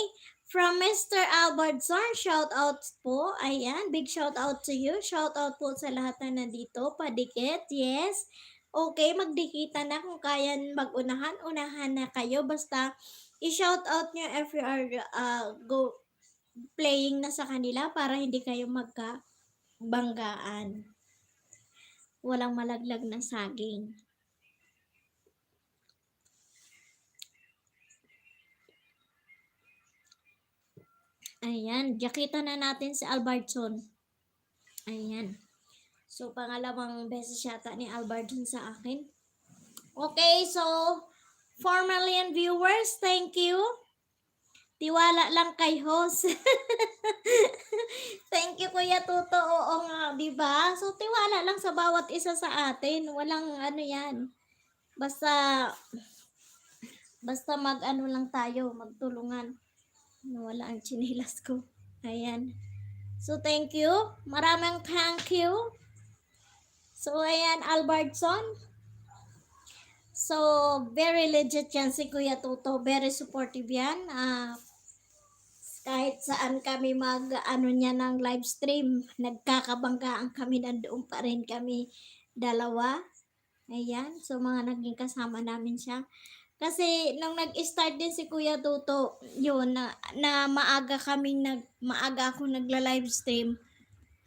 From Mr. Albertson, shout out po. Ayan, big shout out to you. Shout out po sa lahat na nandito. Padikit, yes. Okay, magdikita na kung kaya mag-unahan. Unahan na kayo. Basta, i-shout out nyo if you are go playing na sa kanila para hindi kayo magkabanggaan. Walang malaglag na saging. Ayan, jakita na natin si Albertson. Ayan. So, pangalawang beses yata ni Albertson sa akin. Okay, so, 4 million viewers, thank you. Tiwala lang kay host. Thank you, Kuya Tuto. Oo nga, di ba? So, tiwala lang sa bawat isa sa atin. Walang ano yan. Basta mag-ano lang tayo, magtulungan. Nawala ang chinilas ko. Ayan. So, thank you. Maraming thank you. So, ayan, Albertson. So, very legit yan si Kuya Tuto. Very supportive yan. Kahit saan kami ano niya ng live stream, nagkakabanggaan kami, nandoon pa rin kami dalawa. Ayan. So, mga naging kasama namin siya. Kasi nung nag-start din si Kuya Tuto, yun na maaga akong nagla-live stream.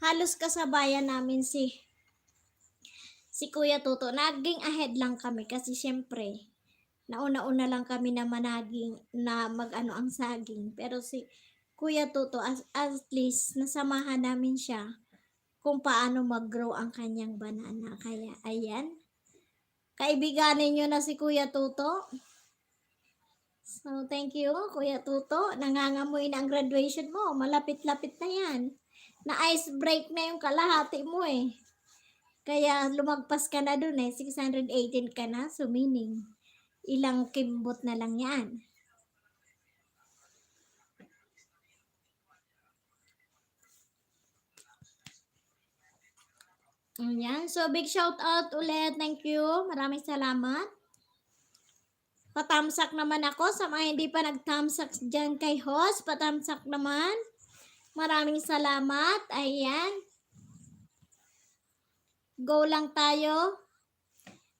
Halos kasabayan namin si Kuya Tuto. Naging ahead lang kami kasi syempre nauna-una lang kami na managing na mag-ano ang saging. Pero si Kuya Tuto at least nasamahan namin siya kung paano mag-grow ang kanyang banana. Kaya ayan. Kaibiganin nyo na si Kuya Tuto. So, thank you, Kuya Tuto. Nangangamoy na ang graduation mo. Malapit-lapit na yan. Na-ice break na yung kalahati mo eh. Kaya lumagpas ka na dun eh. 618 ka na. So, meaning, ilang kimbot na lang yan. Ayan. So, big shout out ulit. Thank you. Maraming salamat. Patamsak naman ako sa mga hindi pa nagtamsak dyan kay host. Patamsak naman. Maraming salamat. Ayan. Go lang tayo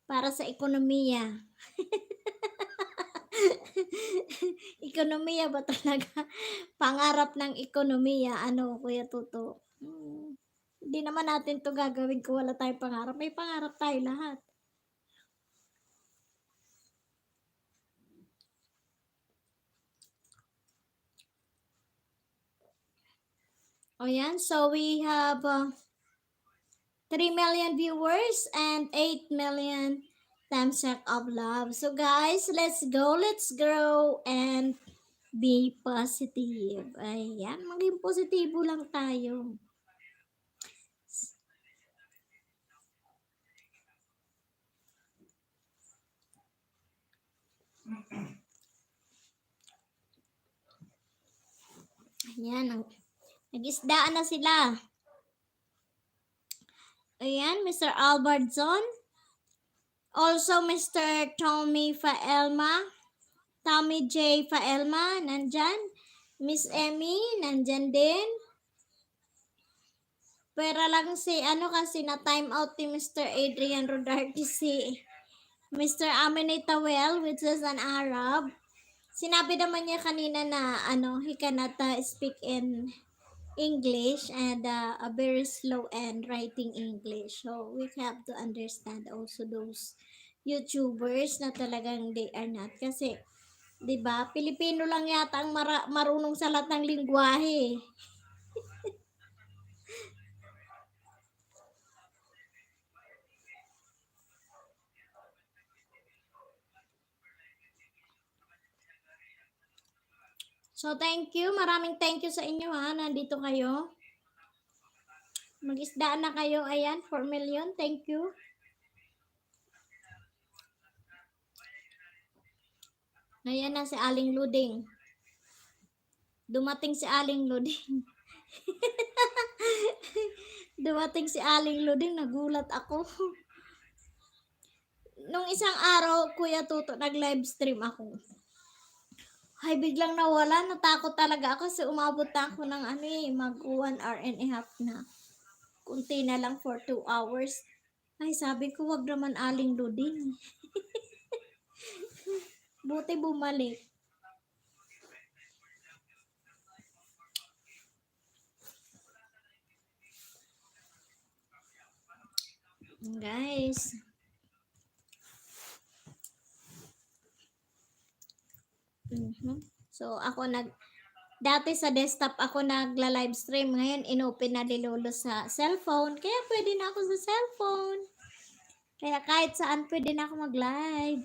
para sa ekonomiya. Ekonomiya ba talaga? Pangarap ng ekonomiya, ano, Kuya Tuto? Hindi naman natin to gagawin kung wala tayong pangarap. May pangarap tayo lahat. O yan, so we have 3 million viewers and 8 million thumbs up of love. So guys, let's go, let's grow, and be positive. Ayan, maging positibo lang tayo. Ayan, nag-isdaan na sila. Ayan, Mr. Albertson. Also, Mr. Tommy Faelma. Tommy J. Faelma, nandyan. Miss Emmy, nandyan din. Pero lang si, ano kasi na time out ni Mr. Adrian Rodarte si Mr. Aminata Well, which is an Arab. Sinabi naman niya kanina na, ano, he cannot speak in English and a very slow and writing English. So, we have to understand also those YouTubers na talagang they are not. Kasi, di ba, Pilipino lang yata ang marunong sa lahat ng lingwahe. So, thank you. Maraming thank you sa inyo ha. Nandito kayo. Mag-isdaan na kayo. Ayan, 4 million. Thank you. Ayan na si Aling Luding. Dumating si Aling Luding. Dumating si Aling Luding. Nagulat ako. Nung isang araw, Kuya Tuto, nag-live stream ako. Ay, biglang nawala. Natakot talaga ako kasi umabot na ako ng mag 1 hour and a half na. Kunti na lang for 2 hours. Ay, sabi ko, wag naman Aling Luding. Buti bumalik. Guys. So, ako dati sa desktop ako nagla-live stream. Ngayon, inopen na ni Lolo sa cellphone. Kaya pwede na ako sa cellphone. Kaya kahit saan pwede na ako mag-live.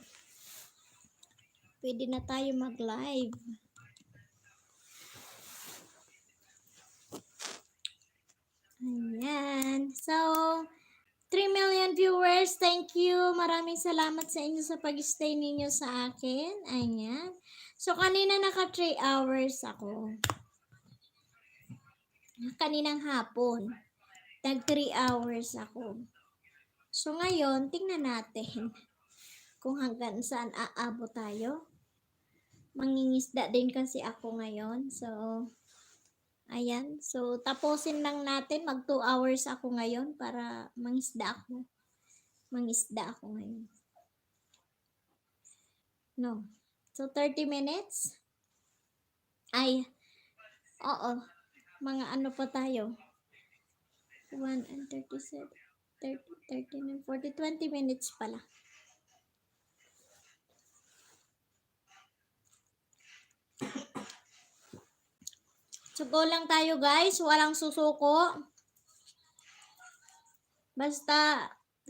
Pwede na tayo mag-live. Ayan. So, 3 million viewers. Thank you. Maraming salamat sa inyo sa pag-stay ninyo sa akin. Ayan. So, kanina naka 3 hours ako. Kaninang hapon. Nag 3 hours ako. So, ngayon, tingnan natin kung hanggang saan aabot tayo. Mangingisda din kasi ako ngayon. So, ayan. So, tapusin lang natin. Mag 2 hours ako ngayon para mangisda ako. Mangisda ako ngayon. No. So, 30 minutes? Ay, oo. Mga ano pa tayo? 1 and 37, 30, 39, 40, 20 minutes pala. So, go lang tayo guys. Walang susuko. Basta,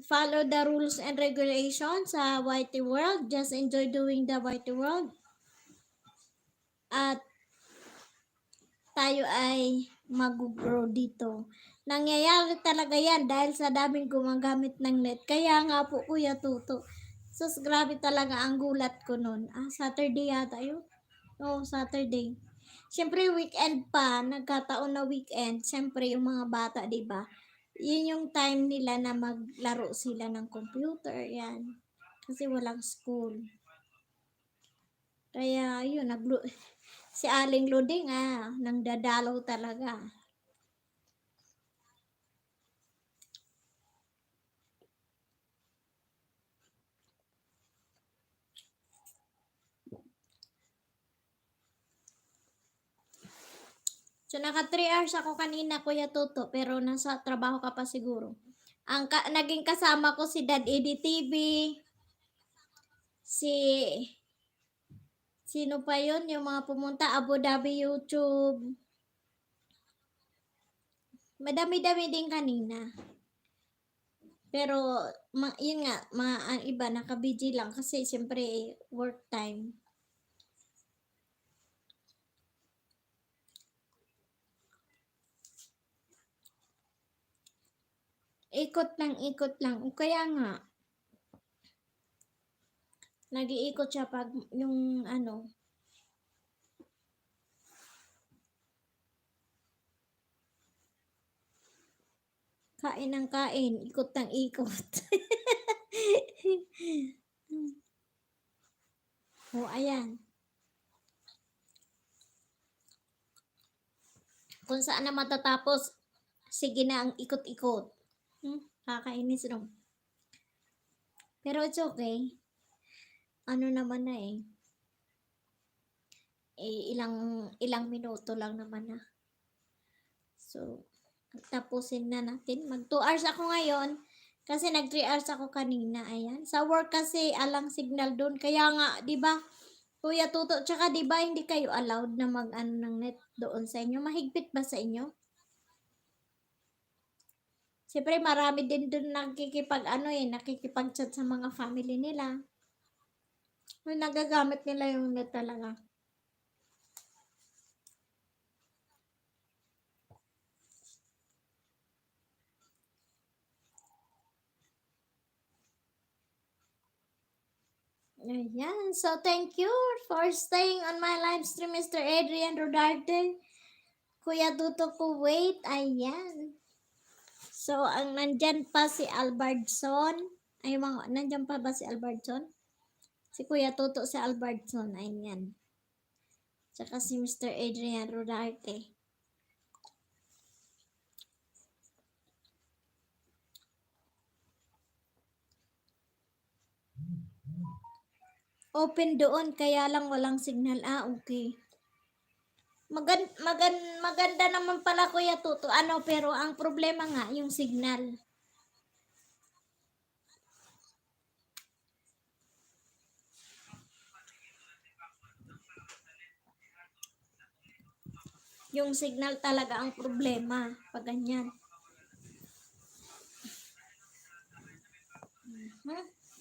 follow the rules and regulations sa Whitey World. Just enjoy doing the Whitey World. At tayo ay mag-grow dito. Nangyayari talaga yan dahil sa daming gumagamit ng net. Kaya nga po, Kuya Tuto. Sus, grabe talaga ang gulat ko nun. Saturday yata yun. Oo, Saturday. Siyempre, weekend pa. Nagkataon na weekend. Siyempre, yung mga bata, diba? Yun yung time nila na maglaro sila ng computer. Yan. Kasi walang school. Kaya, yun, si Aling Luding, nang dadalaw talaga. So, naka 3 hours ako kanina, Kuya Toto, pero nasa trabaho ka pa siguro. Naging kasama ko si Dad Eddie TV, si, sino pa yon yung mga pumunta, Abu Dhabi YouTube. Madami-dami din kanina. Pero, yun nga, ang iba naka-busy lang kasi siyempre work time. Ikot lang. O kaya nga, nag-iikot siya pag yung ano, kain ng kain, ikot ng ikot. O, ayan. Kung saan na matatapos, sige na ang ikot-ikot. Kakainis rin. Pero it's okay. Ano naman na eh. Ilang minuto lang naman na. So, tapusin na natin. Mag 2 hours ako ngayon. Kasi nag 3 hours ako kanina. Ayan. Sa work kasi alang signal doon. Kaya nga, di ba, Kuya Tuto, tsaka di ba hindi kayo allowed na mag-ano ng net doon sa inyo? Mahigpit ba sa inyo? Siyempre marami din doon nakikipag-chat sa mga family nila. Nagagamit nila yung net talaga. Ayan. So, thank you for staying on my live stream, Mr. Adrian Rodarte. Kuya Tuto Kuwait. Ayan. So, ang nandyan pa si Albertson. Ay, nandyan pa ba si Albertson? Si Kuya Tuto si Albertson. Ayan. Tsaka si Mr. Adrian Rodarte. Open doon, kaya lang walang signal. Okay. Maganda naman pala Kuya Tuto. Pero ang problema nga, yung signal. Yung signal talaga ang problema. Pag ganyan.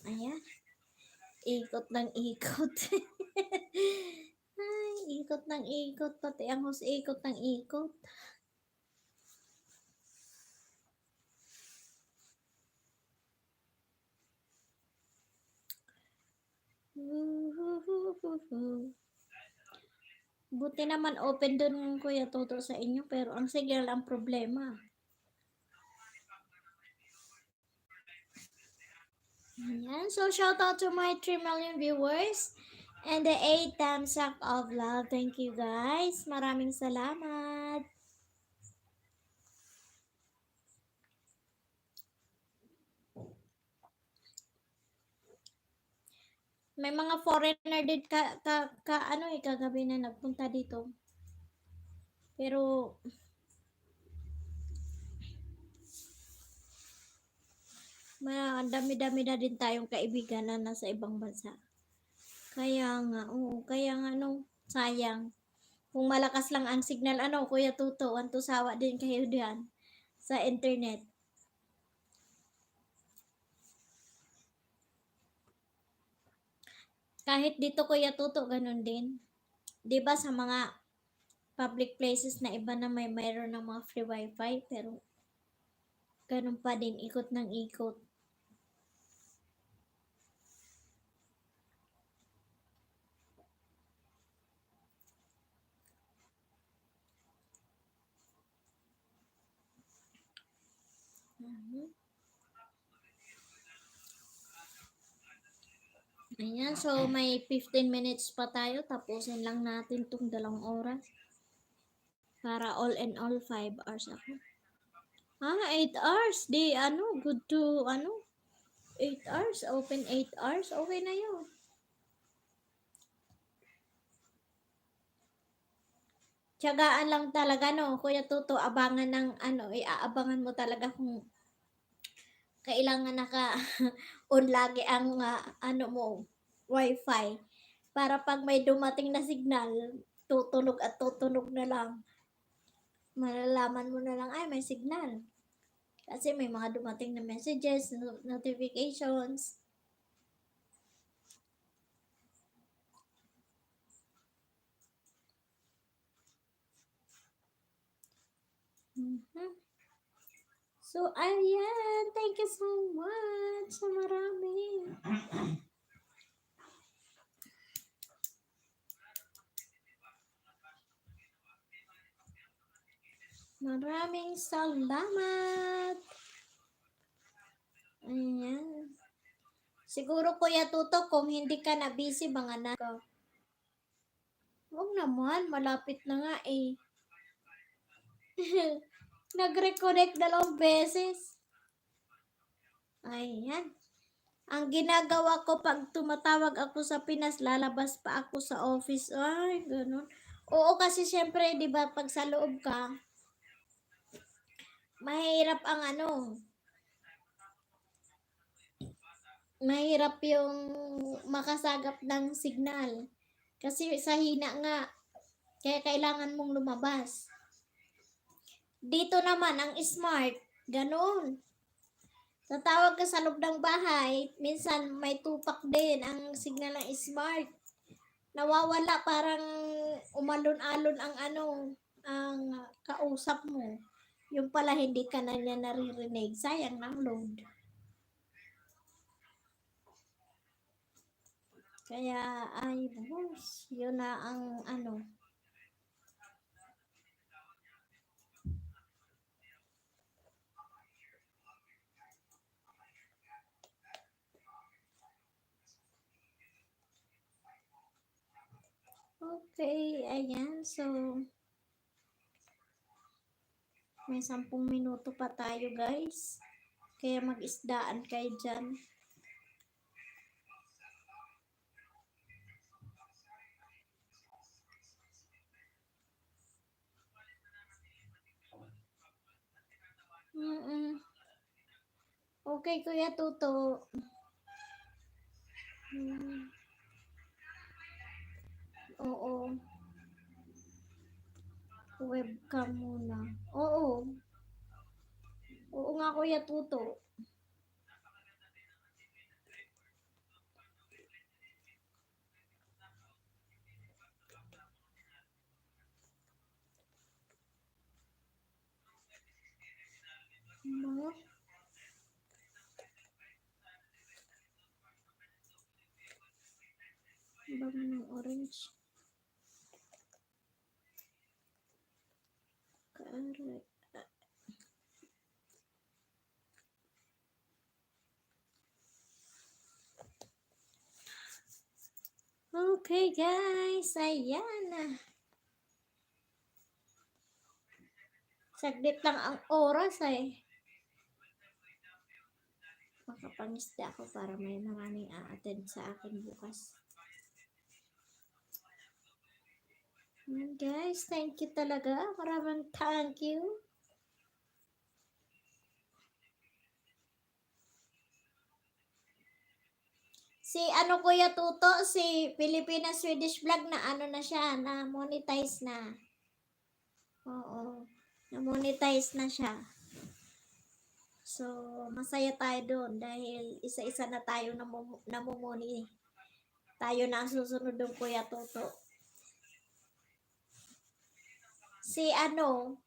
Ayan. Ikot ng ikot. Ay, ikot ng ikot. Pati ang host ikot ng ikot. Buti naman open dun Kuya Toto sa inyo, pero ang signal ang problema. Ayan. So, shout out to my 3 million viewers and the 8 thumbs up of love. Thank you guys. Maraming salamat. May mga foreigner din kagabi na nagpunta dito. Pero dami-dami na din tayong kaibigan na nasa ibang bansa. Kaya nga, sayang. Kung malakas lang ang signal, Kuya Tuto, sawa din kayo diyan sa internet. Kahit dito Kuya Tuto, ganun din. 'Di ba sa mga public places na iba na mayroon ng mga free wifi, pero ganun pa din, ikot ng ikot. Ayan, so may 15 minutes pa tayo. Tapusin lang natin tong 2 oras. Para all in all, 5 hours ako. 8 hours. Good to, 8 hours. Open 8 hours. Okay na yun. tiyagaan lang talaga, no, Kuya Tuto, abangan ng ano, aabangan mo talaga kung kailangan naka-on lagi ang ano mo, wifi. Para pag may dumating na signal, tutunog at tutunog na lang. Malalaman mo na lang, ay, may signal. Kasi may mga dumating na messages, notifications. Mhm. So, ayan. Thank you so much sa marami. Maraming salamat. Ayan. Siguro Kuya Tuto, kung hindi ka na busy, mga na ko. Huwag naman, malapit na nga eh. Nag-reconnect 2 beses. Ayan. Ang ginagawa ko pag tumatawag ako sa Pinas, lalabas pa ako sa office. Ay, ganun. Oo, kasi syempre, di ba, pag sa loob ka, mahirap ang ano, mahirap yung makasagap ng signal. Kasi sa hina nga, kaya kailangan mong lumabas. Dito naman, ang smart, ganun. Tatawag ka sa loob ng bahay, minsan may tupak din ang signal ng smart. Nawawala, parang umalon-alon ang ano, ang kausap mo. Yung pala hindi ka na niya naririnig, sayang ng load. Kaya ay boss, yun na ang ano. Okay, ayan. So, may 10 minuto pa tayo, guys. Kaya mag-isdaan kayo dyan. Okay, Kuya Tuto. Oo. Webcam muna. Oo. Oo nga, Kuya Tuto. Mga bang ng orange. Correct. Okay, guys. Ayan na. Saglit lang ang oras eh. Makapangisda ako para may maraming a-attend sa akin bukas. Ayan, guys. Thank you talaga. Maraming thank you. Si ano, Kuya Tuto, si Pilipinas Swedish Vlog na ano na siya, na monetize na. Oo, na monetize na siya. So, masaya tayo doon dahil isa-isa na tayo namumuni. Tayo na ang susunod ng Kuya Tuto. Si ano,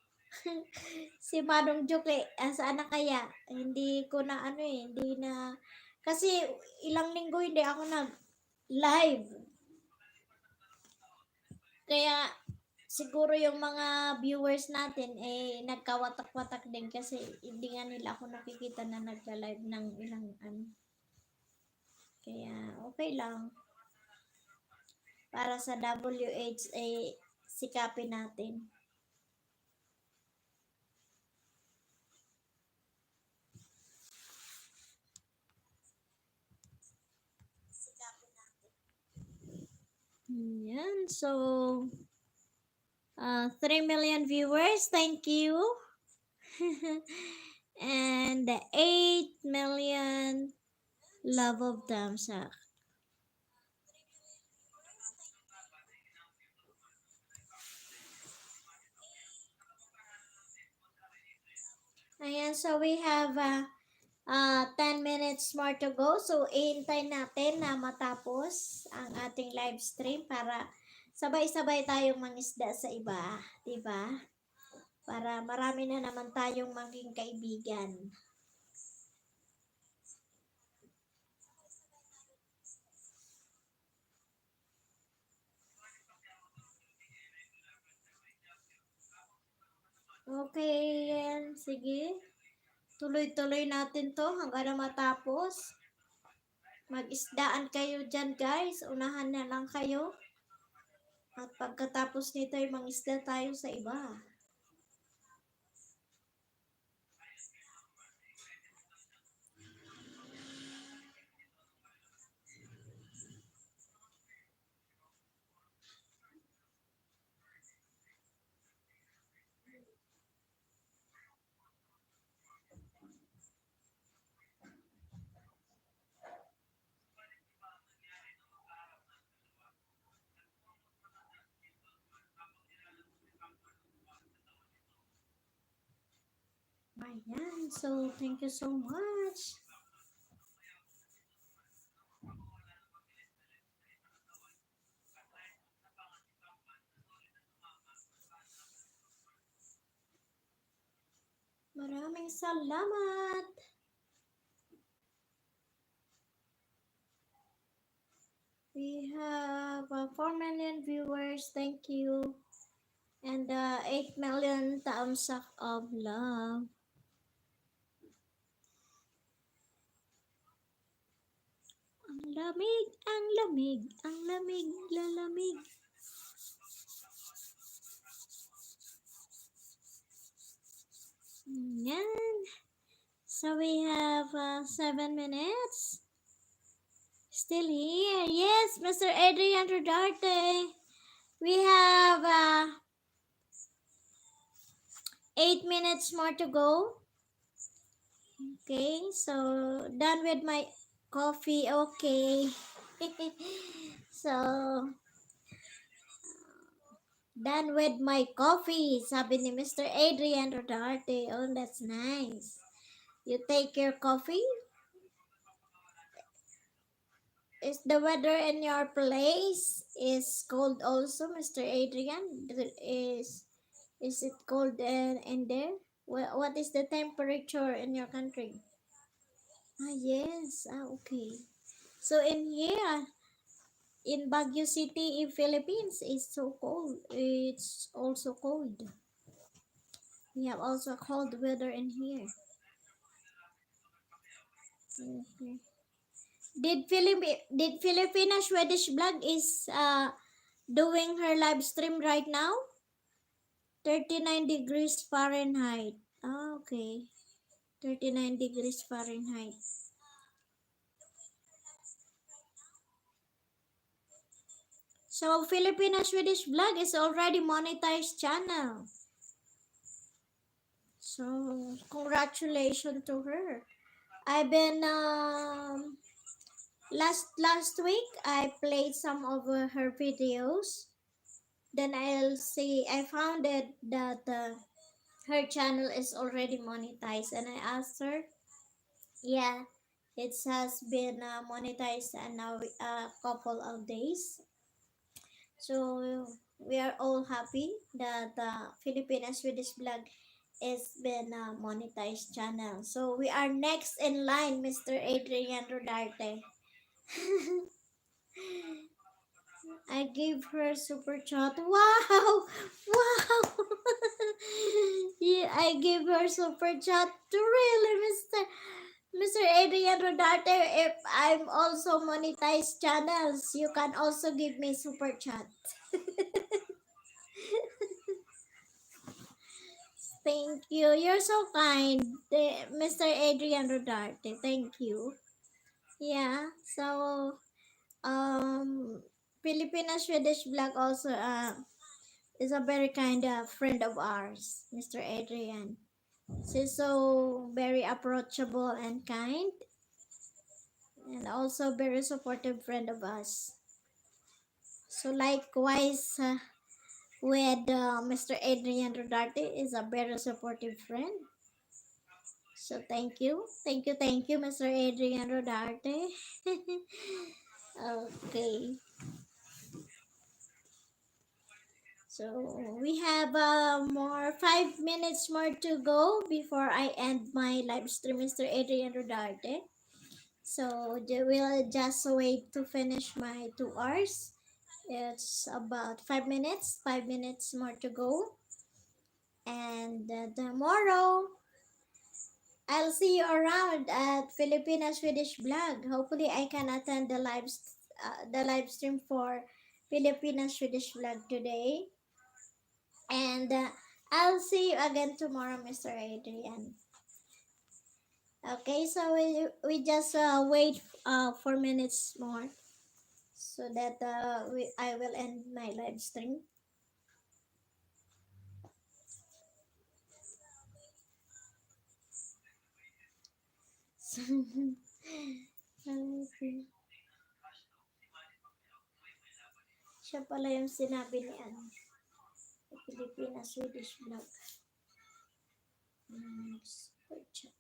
si Manong Juke, saan na kaya? Hindi ko na ano eh, hindi na, kasi ilang linggo hindi ako nag-live. Kaya siguro yung mga viewers natin nagkawatak-watak din kasi hindi nga nila ako nakikita na nagla-live ng ilang ano. Kaya okay lang. Para sa WH sikapin natin. Yan. So, 3 million viewers. Thank you. And 8 million love of thumbs up. Ayan, so we have 10 minutes more to go. So, iintay natin na matapos ang ating live stream para sabay-sabay tayong mangisda sa iba. Diba? Para marami na naman tayong maging kaibigan. Okay, yan. Sige. Tuloy-tuloy natin to hanggang na matapos. Mag-isdaan kayo dyan, guys. Unahan na lang kayo. At pagkatapos nito ay mangisda tayo sa iba. Ayan. So, thank you so much. Maraming salamat. We have 4 million viewers. Thank you. And 8 million thumbs up of love. Ang lamig, ang lamig, ang lamig, lalamig. Yan. So we have 7 minutes. Still here. Yes, Mr. Adrian Rodarte. We have 8 minutes more to go. Okay, so done with my coffee. Okay. So, done with my coffee, sabi ni Mr. Adrian Rodarte. Oh, that's nice. You take your coffee? Is the weather in your place is cold also, Mr. Adrian? Is it cold in there? What is the temperature in your country? Ah, yes. Ah, okay. So in here, in Baguio City, in Philippines, it's so cold. It's also cold. We have also cold weather in here. Okay. Did Filipina Swedish Vlog is doing her live stream right now? 39 degrees Fahrenheit. Ah, okay. 39 degrees Fahrenheit. So, Filipina Swedish Vlog is already monetized channel. So, congratulations to her. I've been last week I played some of her videos. Then I found it that her channel is already monetized, and I asked her, yeah, it has been monetized and now a couple of days. So we are all happy that Filipina Swedish Vlog is been a monetized channel. So we are next in line, Mr. Adrian Rodarte. I gave her super chat. Wow! Wow! Yeah, I gave her super chat. Really, Mr. Adrian Rodarte, if I'm also monetized channels, you can also give me super chat. Thank you. You're so kind, Mr. Adrian Rodarte. Thank you. Yeah. So, um, Filipina Swedish Vlog also is a very kind of friend of ours, Mr. Adrian. She's so very approachable and kind, and also very supportive friend of us. So likewise with Mr. Adrian Rodarte is a very supportive friend. So thank you, Mr. Adrian Rodarte. Okay, so we have more 5 minutes more to go before I end my live stream, Mr. Adrian Rodarte. So we'll just wait to finish my 2 hours. It's about 5 minutes, 5 minutes more to go. And tomorrow, I'll see you around at Filipina Swedish Vlog. Hopefully, I can attend the live stream for Filipina Swedish Vlog today. And I'll see you again tomorrow, Mr. Adrian. Okay, so we just wait 4 minutes more so that I will end my live stream. Okay. Siya pala yung sinabi ni ano, Filipina Swedish Vlog. Super chat.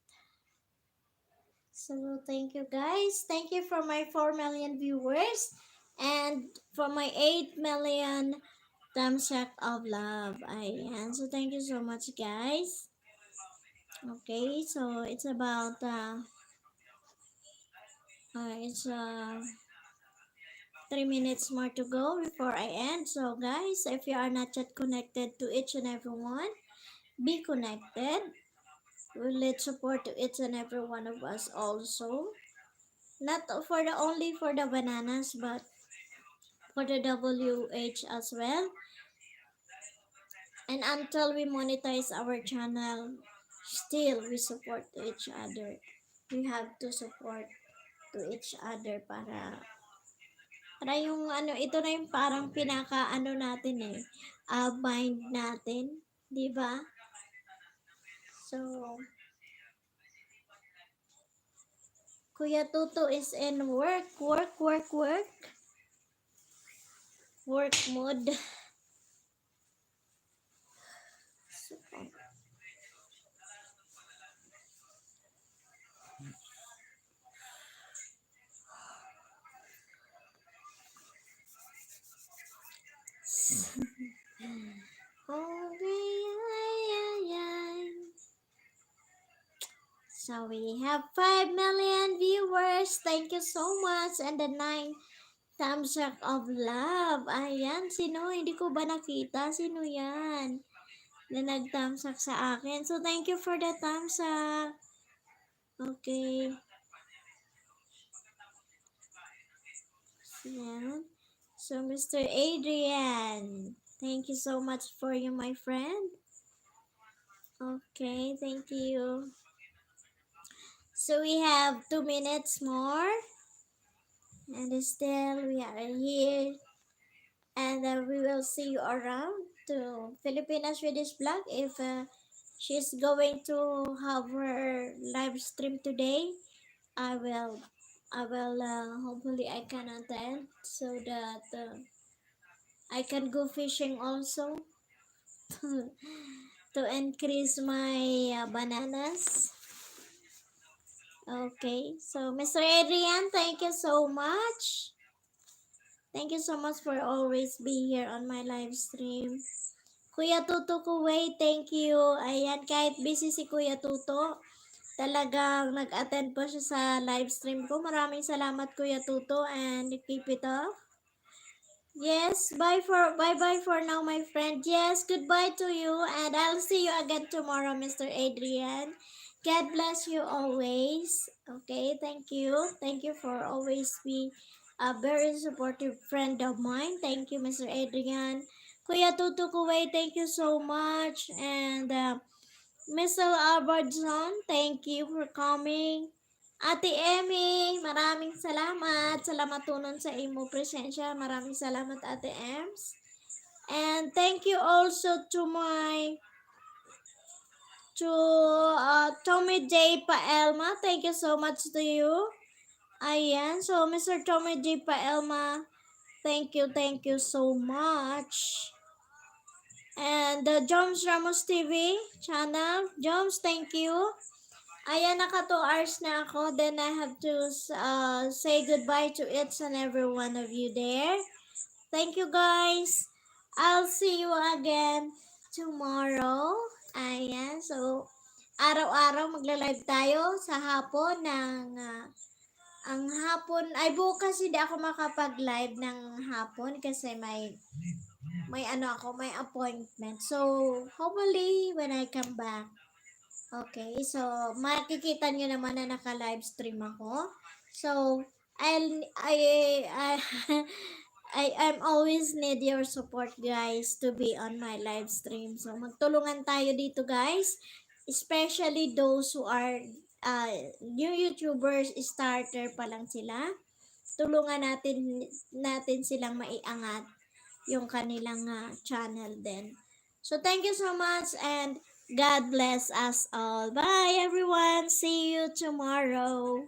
So thank you guys. Thank you for my 4 million viewers and for my 8 million thumbs up of love. Ayan. So thank you so much guys. Okay, so it's about it's 3 minutes more to go before I end. So guys, if you are not yet connected to each and every one, be connected. Let's support to each and every one of us also. Not for the only for the bananas, but for the WH as well. And until we monetize our channel, still we support to each other. We have to support to each other para yung ano, ito na yung parang pinaka ano natin mind natin, di ba? So, Kuya Tuto is in work mode. So, so we have 5 million viewers. Thank you so much. And the 9 thumbs up of love. Ayan, sino? Hindi ko ba nakita? Sino yan? Na nag-thumbs up sa akin. So thank you for the thumbs up. Okay. Yan. So Mr. Adrian, thank you so much for you, my friend. Okay, thank you. So we have 2 minutes more. And still we are here. And we will see you around to Filipina Swedish Vlog if she's going to have her live stream today. I will hopefully I can attend so that I can go fishing also to increase my bananas. Okay, so Mr. Adrian, thank you so much. Thank you so much for always be here on my live stream. Kuya Tuto Kuwait, thank you. Ayan, kahit busy si Kuya Tuto, talagang nag-attend po siya sa live stream ko. Maraming salamat Kuya Tuto and keep it up. Yes, bye for now, my friend. Yes, goodbye to you, and I'll see you again tomorrow, Mr. Adrian. God bless you always. Okay, thank you for always be a very supportive friend of mine. Thank you, Mr. Adrian. Kuya Tutu Kuwait, thank you so much, and Mr. Albertson, thank you for coming. Ate Emmy, maraming salamat sa lamatunon sa imo presensya. Maraming salamat Ate Ems. And thank you also to my to Tommy J. Paelma. Thank you so much to you. Ayan. So, Mr. Tommy J. Paelma, thank you so much. And the Joms Ramos TV channel. Joms, thank you. Ayan, naka 2 hours na ako. Then I have to say goodbye to each and every one of you there. Thank you guys. I'll see you again tomorrow. Ayan, so araw-araw magla-live tayo sa hapon ng ang hapon ay bukas hindi ako makapag-live ng hapon kasi may ano ako, may appointment. So, hopefully when I come back. Okay, so makikita nyo naman na naka-live stream ako. So, I I'm always need your support guys to be on my live stream. So, magtulungan tayo dito guys. Especially those who are new YouTubers, starter pa lang sila. Tulungan natin silang maiangat yung kanilang channel din. So, thank you so much and God bless us all. Bye everyone. See you tomorrow.